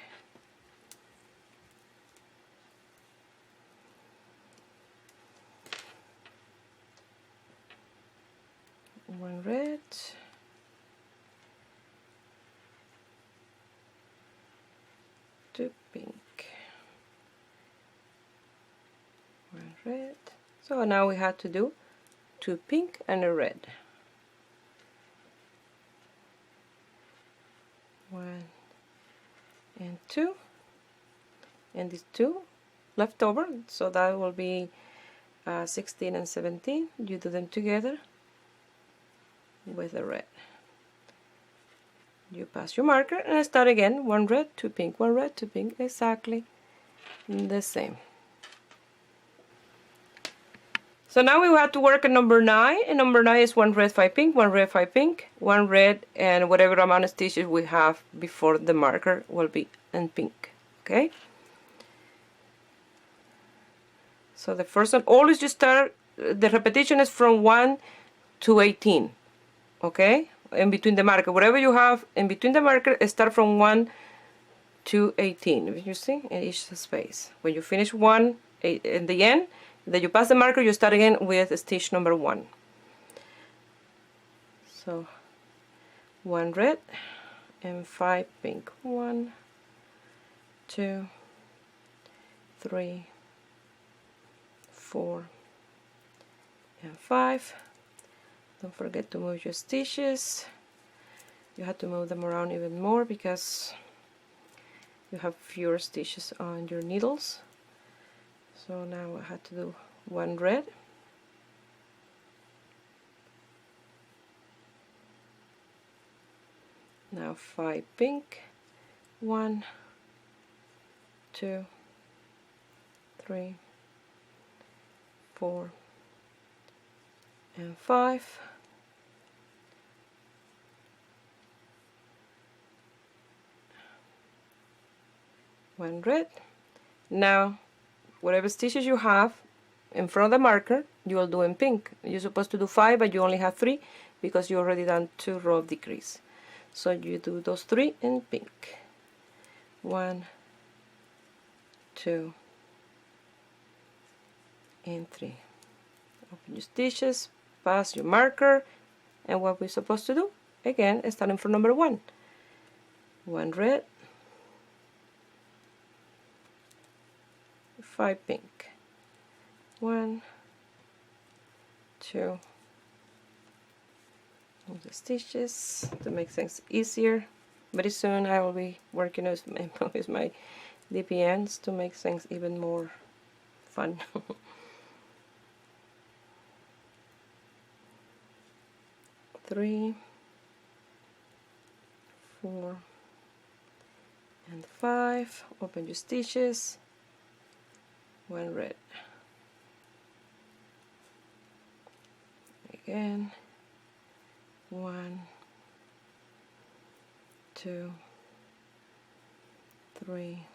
one red, two pink, one red. So now we have to do two pink and a red. One and two, and these two left over, so that will be 16 and 17. You do them together with the red. You pass your marker and start again. One red, two pink, one red, two pink, exactly the same. So now we have to work on number 9, and number 9 is one red, five pink, one red, five pink, one red, and whatever amount of stitches we have before the marker will be in pink. Okay. So the first one, always you start, the repetition is from 1 to 18. Okay, in between the marker, whatever you have in between the marker, start from 1 to 18. You see, in each space. When you finish 1 in the end, then you pass the marker, you start again with stitch number 1. So 1 red and 5 pink. 1, 2, 3, 4, and 5. Don't forget to move your stitches. You have to move them around even more because you have fewer stitches on your needles. So now I have to do 1 red, now 5 pink, 1, 2, 3, 4, and 5. One red. Now whatever stitches you have in front of the marker, you will do in pink. You're supposed to do 5, but you only have 3 because you already done 2 row of decrease. So you do those 3 in pink. 1, 2, and 3. Open your stitches, pass your marker, and what we're supposed to do again is starting from number 1. 1 red, 5 pink, 1, 2, move the stitches to make things easier. Very soon I will be working with my DPNs to make things even more fun. 3, 4, and 5. Open your stitches. 1 red. Again. 1, 2, 3,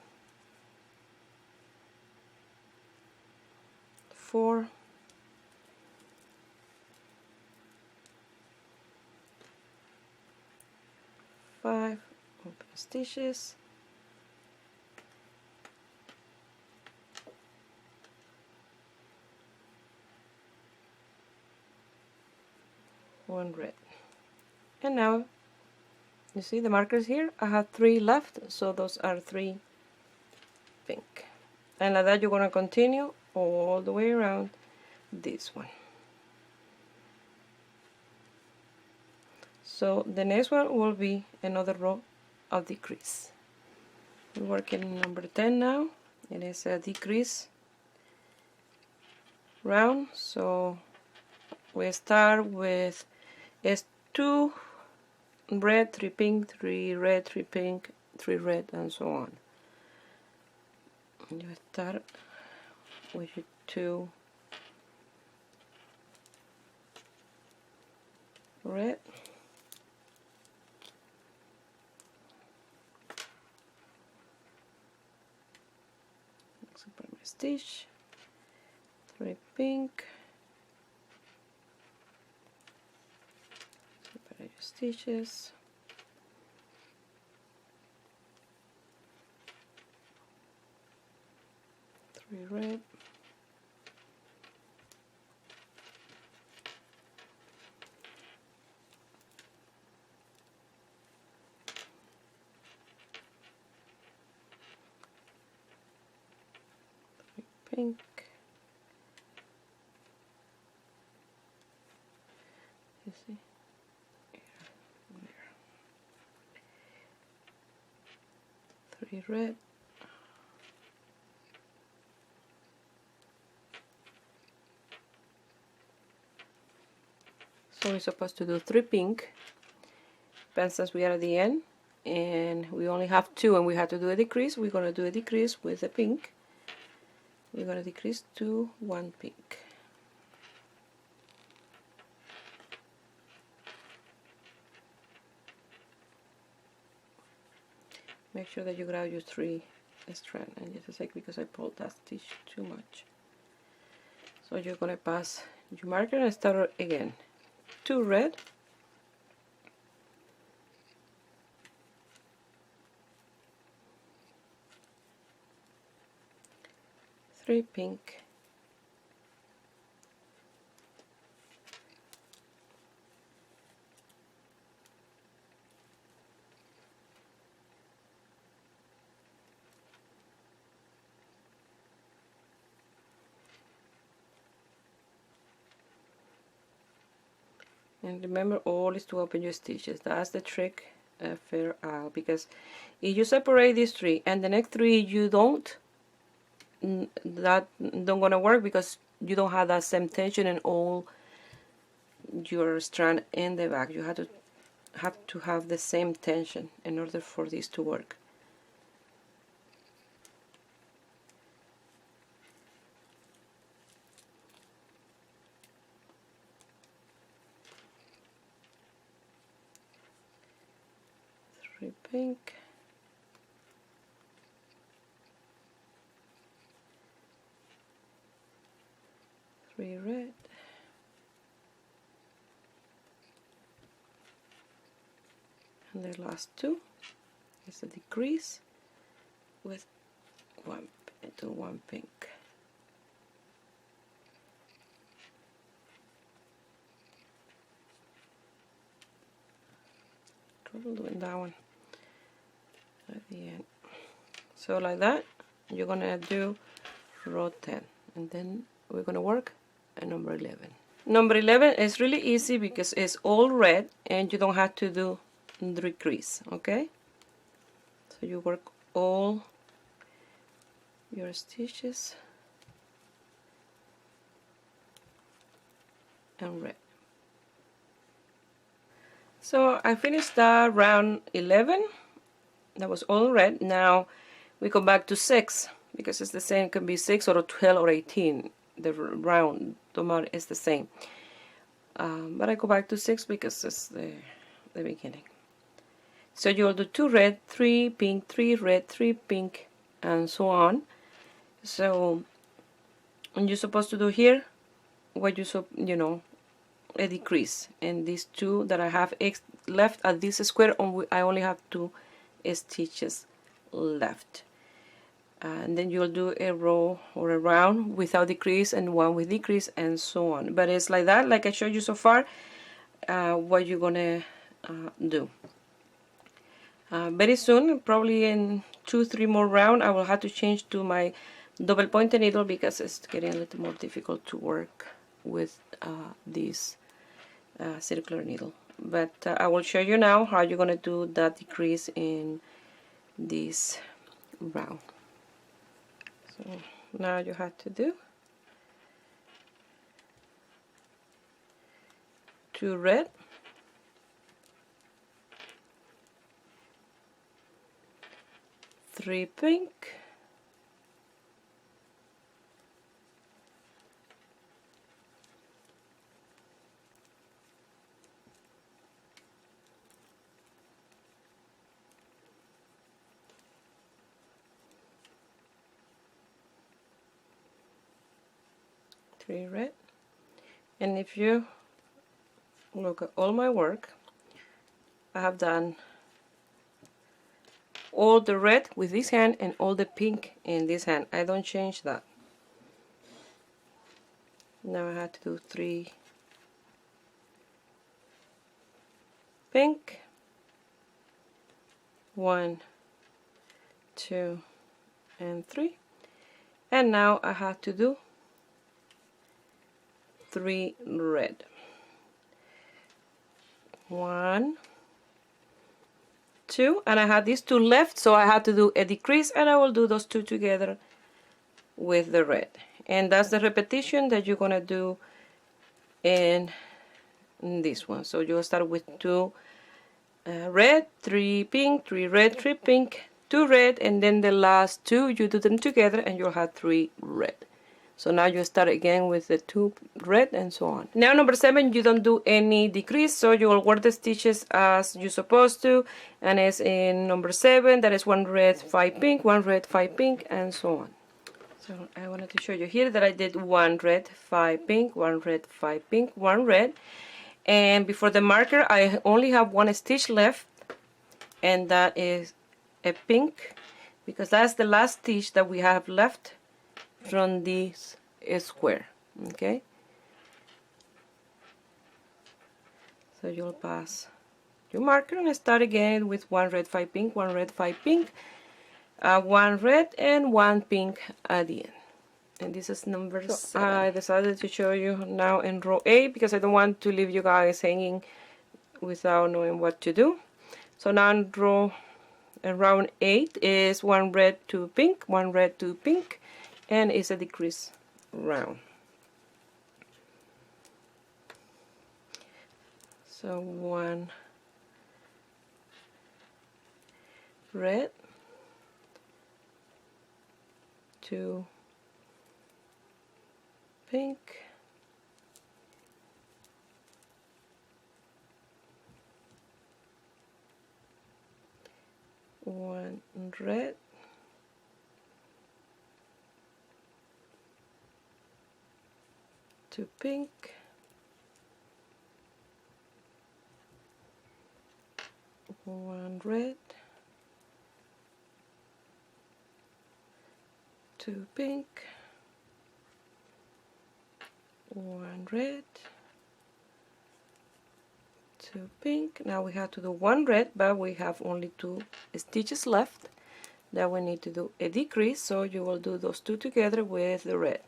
4. 5. Open stitches. 1 red. And now you see the markers here, I have 3 left, so those are 3 pink, and like that you're going to continue all the way around this one. So the next one will be another row of decrease. We're working number 10 now. It is a decrease round, so we start with 2 red, 3 pink, 3 red, 3 pink, 3 red, and so on. You start with your 2 red, put my stitch, 3 pink, stitches, 3 red, pink, you see, here, 3 red, so we're supposed to do 3 pink, but since we are at the end and we only have 2 and we have to do a decrease, we're going to do a decrease with the pink. We're going to decrease to 1 pink. Make sure that you grab your 3 strand, and just a sec because I pulled that stitch too much. So you're going to pass your marker and start again. 2 red, 3 pink, 3 and remember always to open your stitches. That's the trick figure out, because if you separate these 3 and the next 3 you don't, that don't gonna work because you don't have that same tension in all your strand in the back. You have to have the same tension in order for this to work. Pink, 3 red, and the last 2 is a decrease with 1 pink. Trouble doing that one at the end. So like that, you're gonna do row 10, and then we're gonna work at number 11. Number 11 is really easy because it's all red and you don't have to do decrease, okay? So you work all your stitches and red. So I finished that round 11. That was all red. Now we go back to 6 because it's the same. It can be 6 or 12 or 18. The round is the same. But I go back to 6 because it's the beginning. So you'll do 2 red, 3 pink, 3 red, 3 pink, and so on. So and you're supposed to do here what a decrease in these 2 that I have left at this square. I only have 2 stitches left, and then you'll do a row or a round without decrease and 1 with decrease and so on. But it's like that, like I showed you so far, what you're gonna do. Very soon, probably in 2-3 more rounds, I will have to change to my double pointed needle because it's getting a little more difficult to work with this circular needle. But I will show you now how you're going to do that decrease in this round. So now you have to do 2 red, 3 pink, 3 red. And if you look at all my work, I have done all the red with this hand and all the pink in this hand. I don't change that. Now I have to do 3 pink, 1, 2, and 3, and now I have to do 3 red. 1, 2, and I had these 2 left, so I had to do a decrease, and I will do those 2 together with the red. And that's the repetition that you're gonna do in this one. So you'll start with 2 red, 3 pink, 3 red, 3 pink, 2 red, and then the last 2 you do them together and you'll have 3 red. So now you start again with the 2 red and so on. Now number 7, you don't do any decrease, so you will work the stitches as you're supposed to, and as in number 7, that is 1 red, 5 pink, 1 red, 5 pink, and so on. So I wanted to show you here that I did 1 red, 5 pink, 1 red, 5 pink, 1 red, and before the marker I only have 1 stitch left, and that is a pink, because that's the last stitch that we have left from this square. Okay, so you'll pass your marker and start again with 1 red, 5 pink, 1 red, 5 pink, 1 red, and 1 pink at the end. And this is number 7. I decided to show you now in row 8 because I don't want to leave you guys hanging without knowing what to do. So now in round 8 is 1 red, 2 pink, 1 red, 2 pink, and it's a decrease round. So 1 red, 2 pink, 1 red, 2 pink, 1 red, 2 pink, 1 red, 2 pink. Now we have to do 1 red, but we have only 2 stitches left that we need to do a decrease, so you will do those 2 together with the red.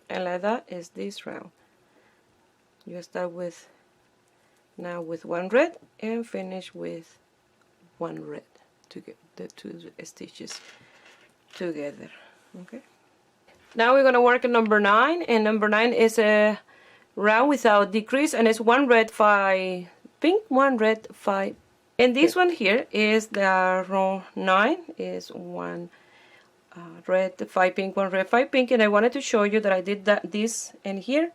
And like that is this round. You start with now with 1 red and finish with 1 red to get the 2 stitches together. Okay. Now we're gonna work on number 9, and number 9 is a round without decrease, and it's 1 red, 5 pink, 1 red, 5. And this one here is the row 9 is 1 red, 5 pink, 1 red, 5 pink, and I wanted to show you that I did this in here,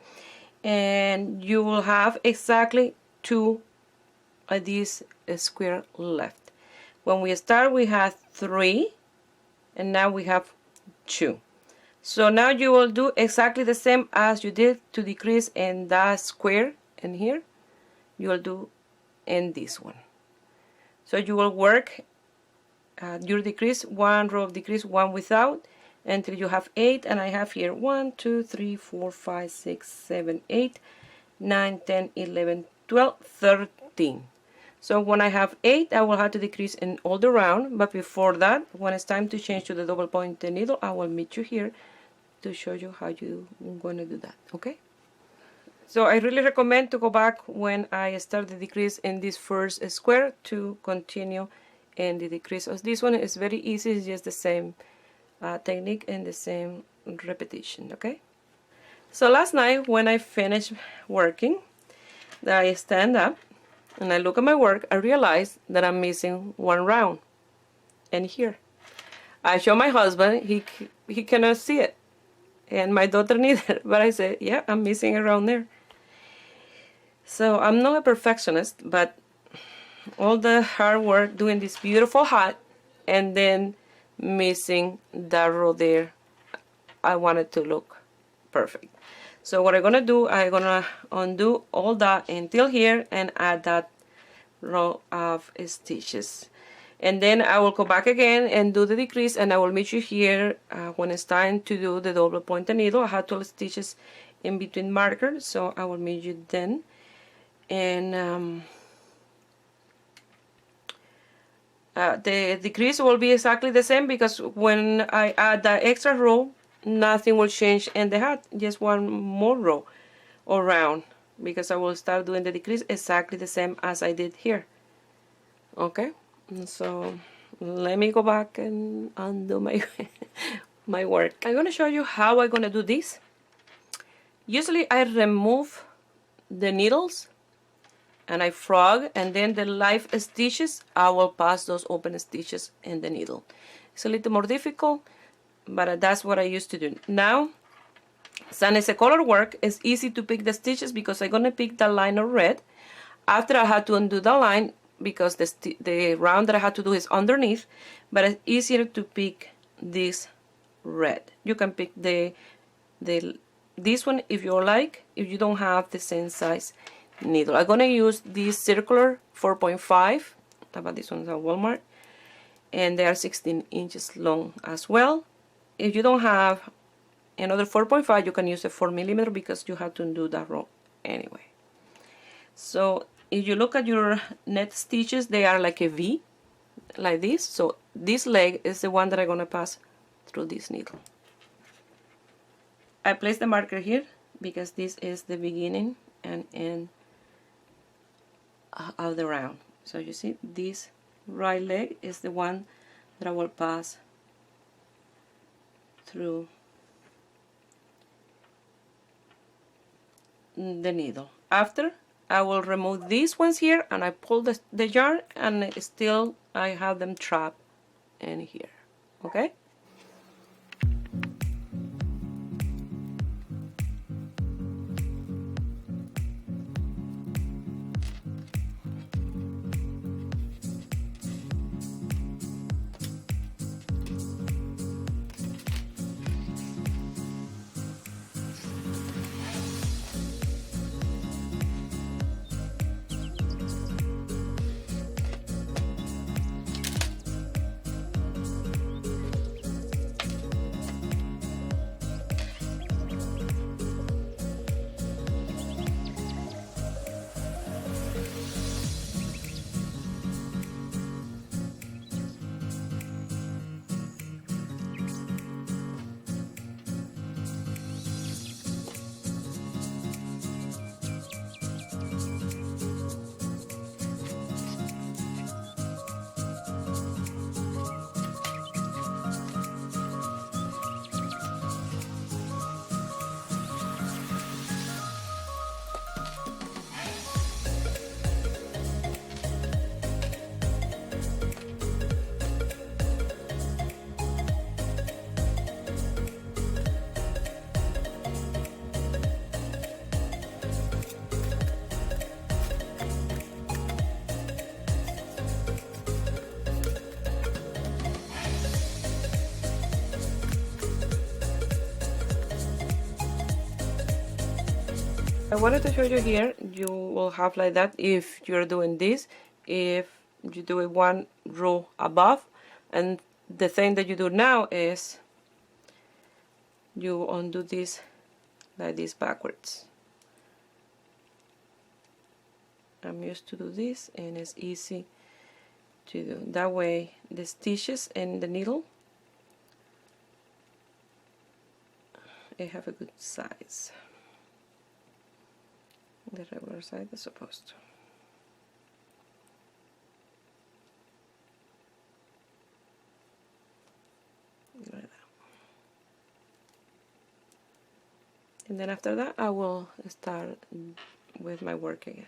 and you will have exactly 2 of these square left. When we start we had 3, and now we have 2. So now you will do exactly the same as you did to decrease in that square in here. You will do in this one. So you will work your decrease, 1 row of decrease, 1 without, until you have 8, and I have here 1, 2, 3, 4, 5, 6, 7, 8, 9, 10, 11, 12, 13. So when I have 8, I will have to decrease in all the round, but before that, when it's time to change to the double pointed needle, I will meet you here to show you how you're going to do that. Okay? So I really recommend to go back when I start the decrease in this first square to continue in the decrease. So this one is very easy, it's just the same technique and the same repetition. Okay? So last night when I finished working, I stand up and I look at my work, I realize that I'm missing 1 round. And here, I show my husband, he cannot see it, and my daughter neither, but I said, yeah, I'm missing a round there. So I'm not a perfectionist, but all the hard work doing this beautiful hat and then missing that row there, I want it to look perfect. So what I'm gonna do, I'm gonna undo all that until here and add that row of stitches, and then I will go back again and do the decrease, and I will meet you here when it's time to do the double pointed needle. I have 12 stitches in between markers, so I will meet you then. And the decrease will be exactly the same, because when I add that extra row, nothing will change in the hat, just one more row or round, because I will start doing the decrease exactly the same as I did here. Okay, so let me go back and undo my my work. I'm going to show you how I'm going to do this. Usually I remove the needles and I frog, and then the live stitches, I will pass those open stitches in the needle. It's a little more difficult, but that's what I used to do. Now, since it's a color work, it's easy to pick the stitches because I'm going to pick the line of red. After I had to undo the line, because the round that I had to do is underneath, but it's easier to pick this red. You can pick this one if you like, if you don't have the same size needle. I'm gonna use this circular 4.5, but this one's at Walmart, and they are 16 inches long as well. If you don't have another 4.5, you can use a 4mm because you have to undo that row anyway. So if you look at your net stitches, they are like a V, like this. So this leg is the one that I'm gonna pass through this needle. I place the marker here because this is the beginning and end of the round. So you see, this right leg is the one that I will pass through the needle. After, I will remove these ones here and I pull the yarn, and still I have them trapped in here. Okay? I wanted to show you here, you will have like that if you're doing this, if you do it one row above, and the thing that you do now is you undo this like this backwards. I'm used to do this and it's easy to do. That way the stitches in the needle, they have a good size. The regular side is supposed to. Like that. And then after that I will start with my work again.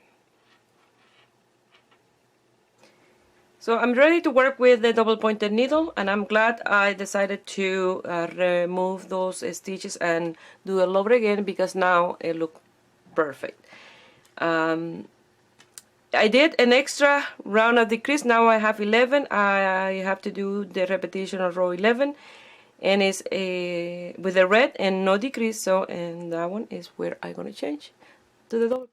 So I'm ready to work with the double pointed needle, and I'm glad I decided to remove those stitches and do it all over again, because now it looks perfect. I did an extra round of decrease. Now I have 11. I have to do the repetition of row 11, and it's with the red and no decrease, so and that one is where I'm gonna change to the double point.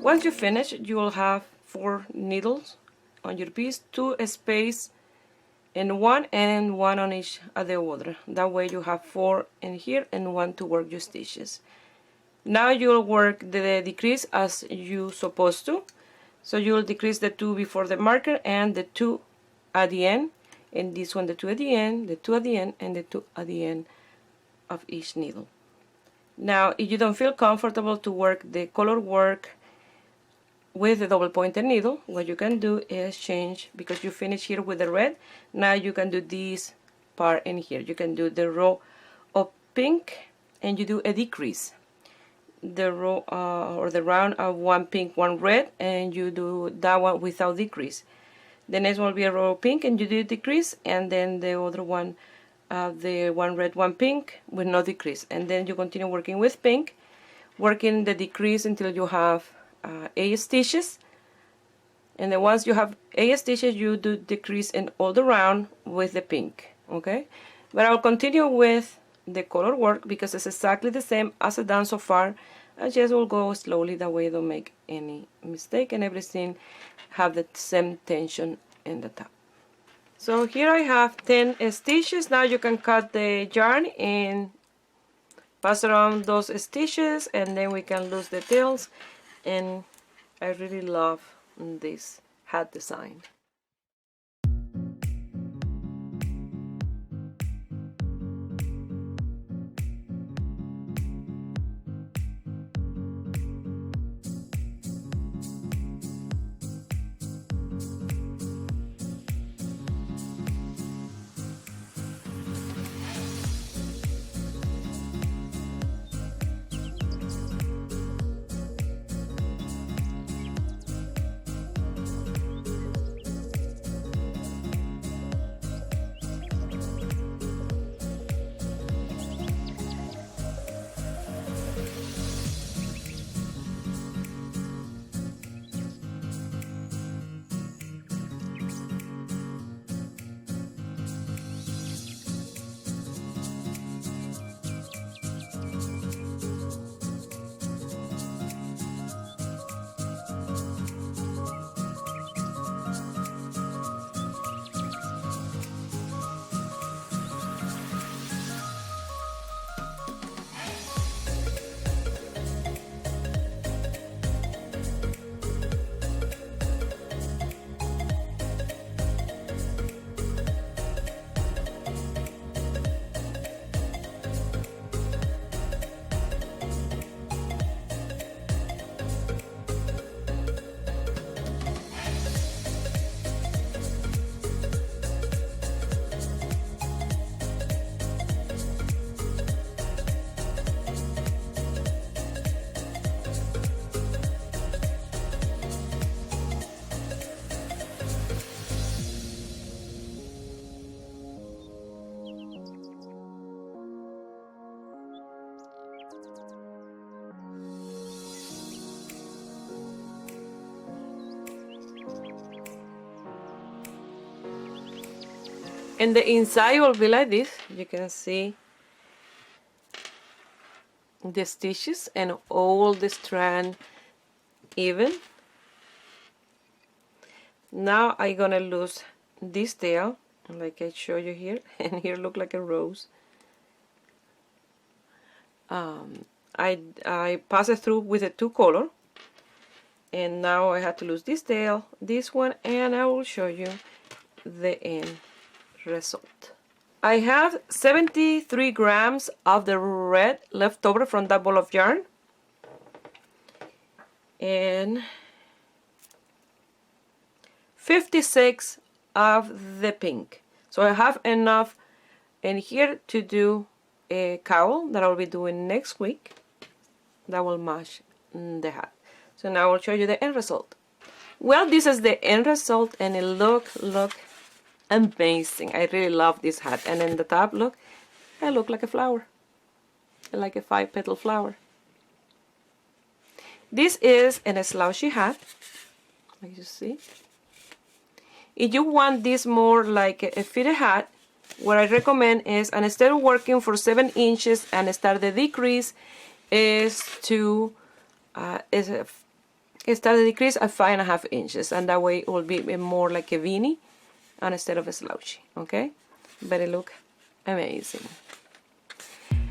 Once you finish, you will have 4 needles on your piece, 2 space in one and 1 on each of the other. That way you have 4 in here and 1 to work your stitches. Now you'll work the decrease as you supposed to. So you'll decrease the 2 before the marker and the 2 at the end, and this one the 2 at the end, the 2 at the end, and the 2 at the end of each needle. Now if you don't feel comfortable to work the color work with the double pointed needle, what you can do is change, because you finish here with the red, now you can do this part in here. You can do the row of pink and you do a decrease. The row or the round of 1 pink, 1 red, and you do that one without decrease. The next one will be a row of pink and you do decrease, and then the other one, the 1 red, 1 pink with no decrease, and then you continue working with pink, working the decrease until you have 8 stitches, and then once you have 8 stitches you do decrease in all the round with the pink. Okay, but I'll continue with the color work because it's exactly the same as I've done so far. I just will go slowly, that way I don't make any mistake and everything have the same tension in the top. So here I have 10 stitches. Now you can cut the yarn and pass around those stitches, and then we can lose the tails. And I really love this hat design. And the inside will be like this. You can see the stitches and all the strand even. Now I'm gonna lose this tail, like I show you here, and here look like a rose. I pass it through with a 2 color, and now I have to lose this tail, this one, and I will show you the end result. I have 73 grams of the red left over from that ball of yarn, and 56 of the pink. So I have enough in here to do a cowl that I'll be doing next week that will match the hat. So now I'll show you the end result. Well, this is the end result, and it look amazing. I really love this hat. And in the top, look, I look like a flower, like a 5-petal flower. This is a slouchy hat, like you see. If you want this more like a fitted hat, what I recommend is, and instead of working for 7 inches and start the decrease, is to start the decrease at 5.5 inches, and that way it will be more like a beanie and instead of a slouchy. Okay, but it look amazing.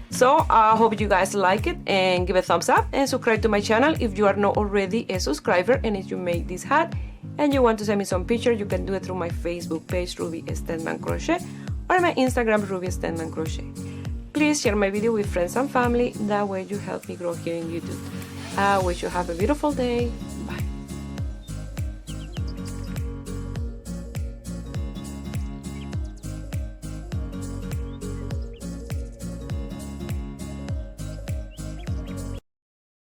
So I hope you guys like it, and give a thumbs up and subscribe to my channel if you are not already a subscriber. And if you made this hat and you want to send me some pictures, you can do it through my Facebook page, Ruby Stedman Crochet, or my Instagram, Ruby Stedman Crochet. Please share my video with friends and family, that way you help me grow here in YouTube. I wish you have a beautiful day.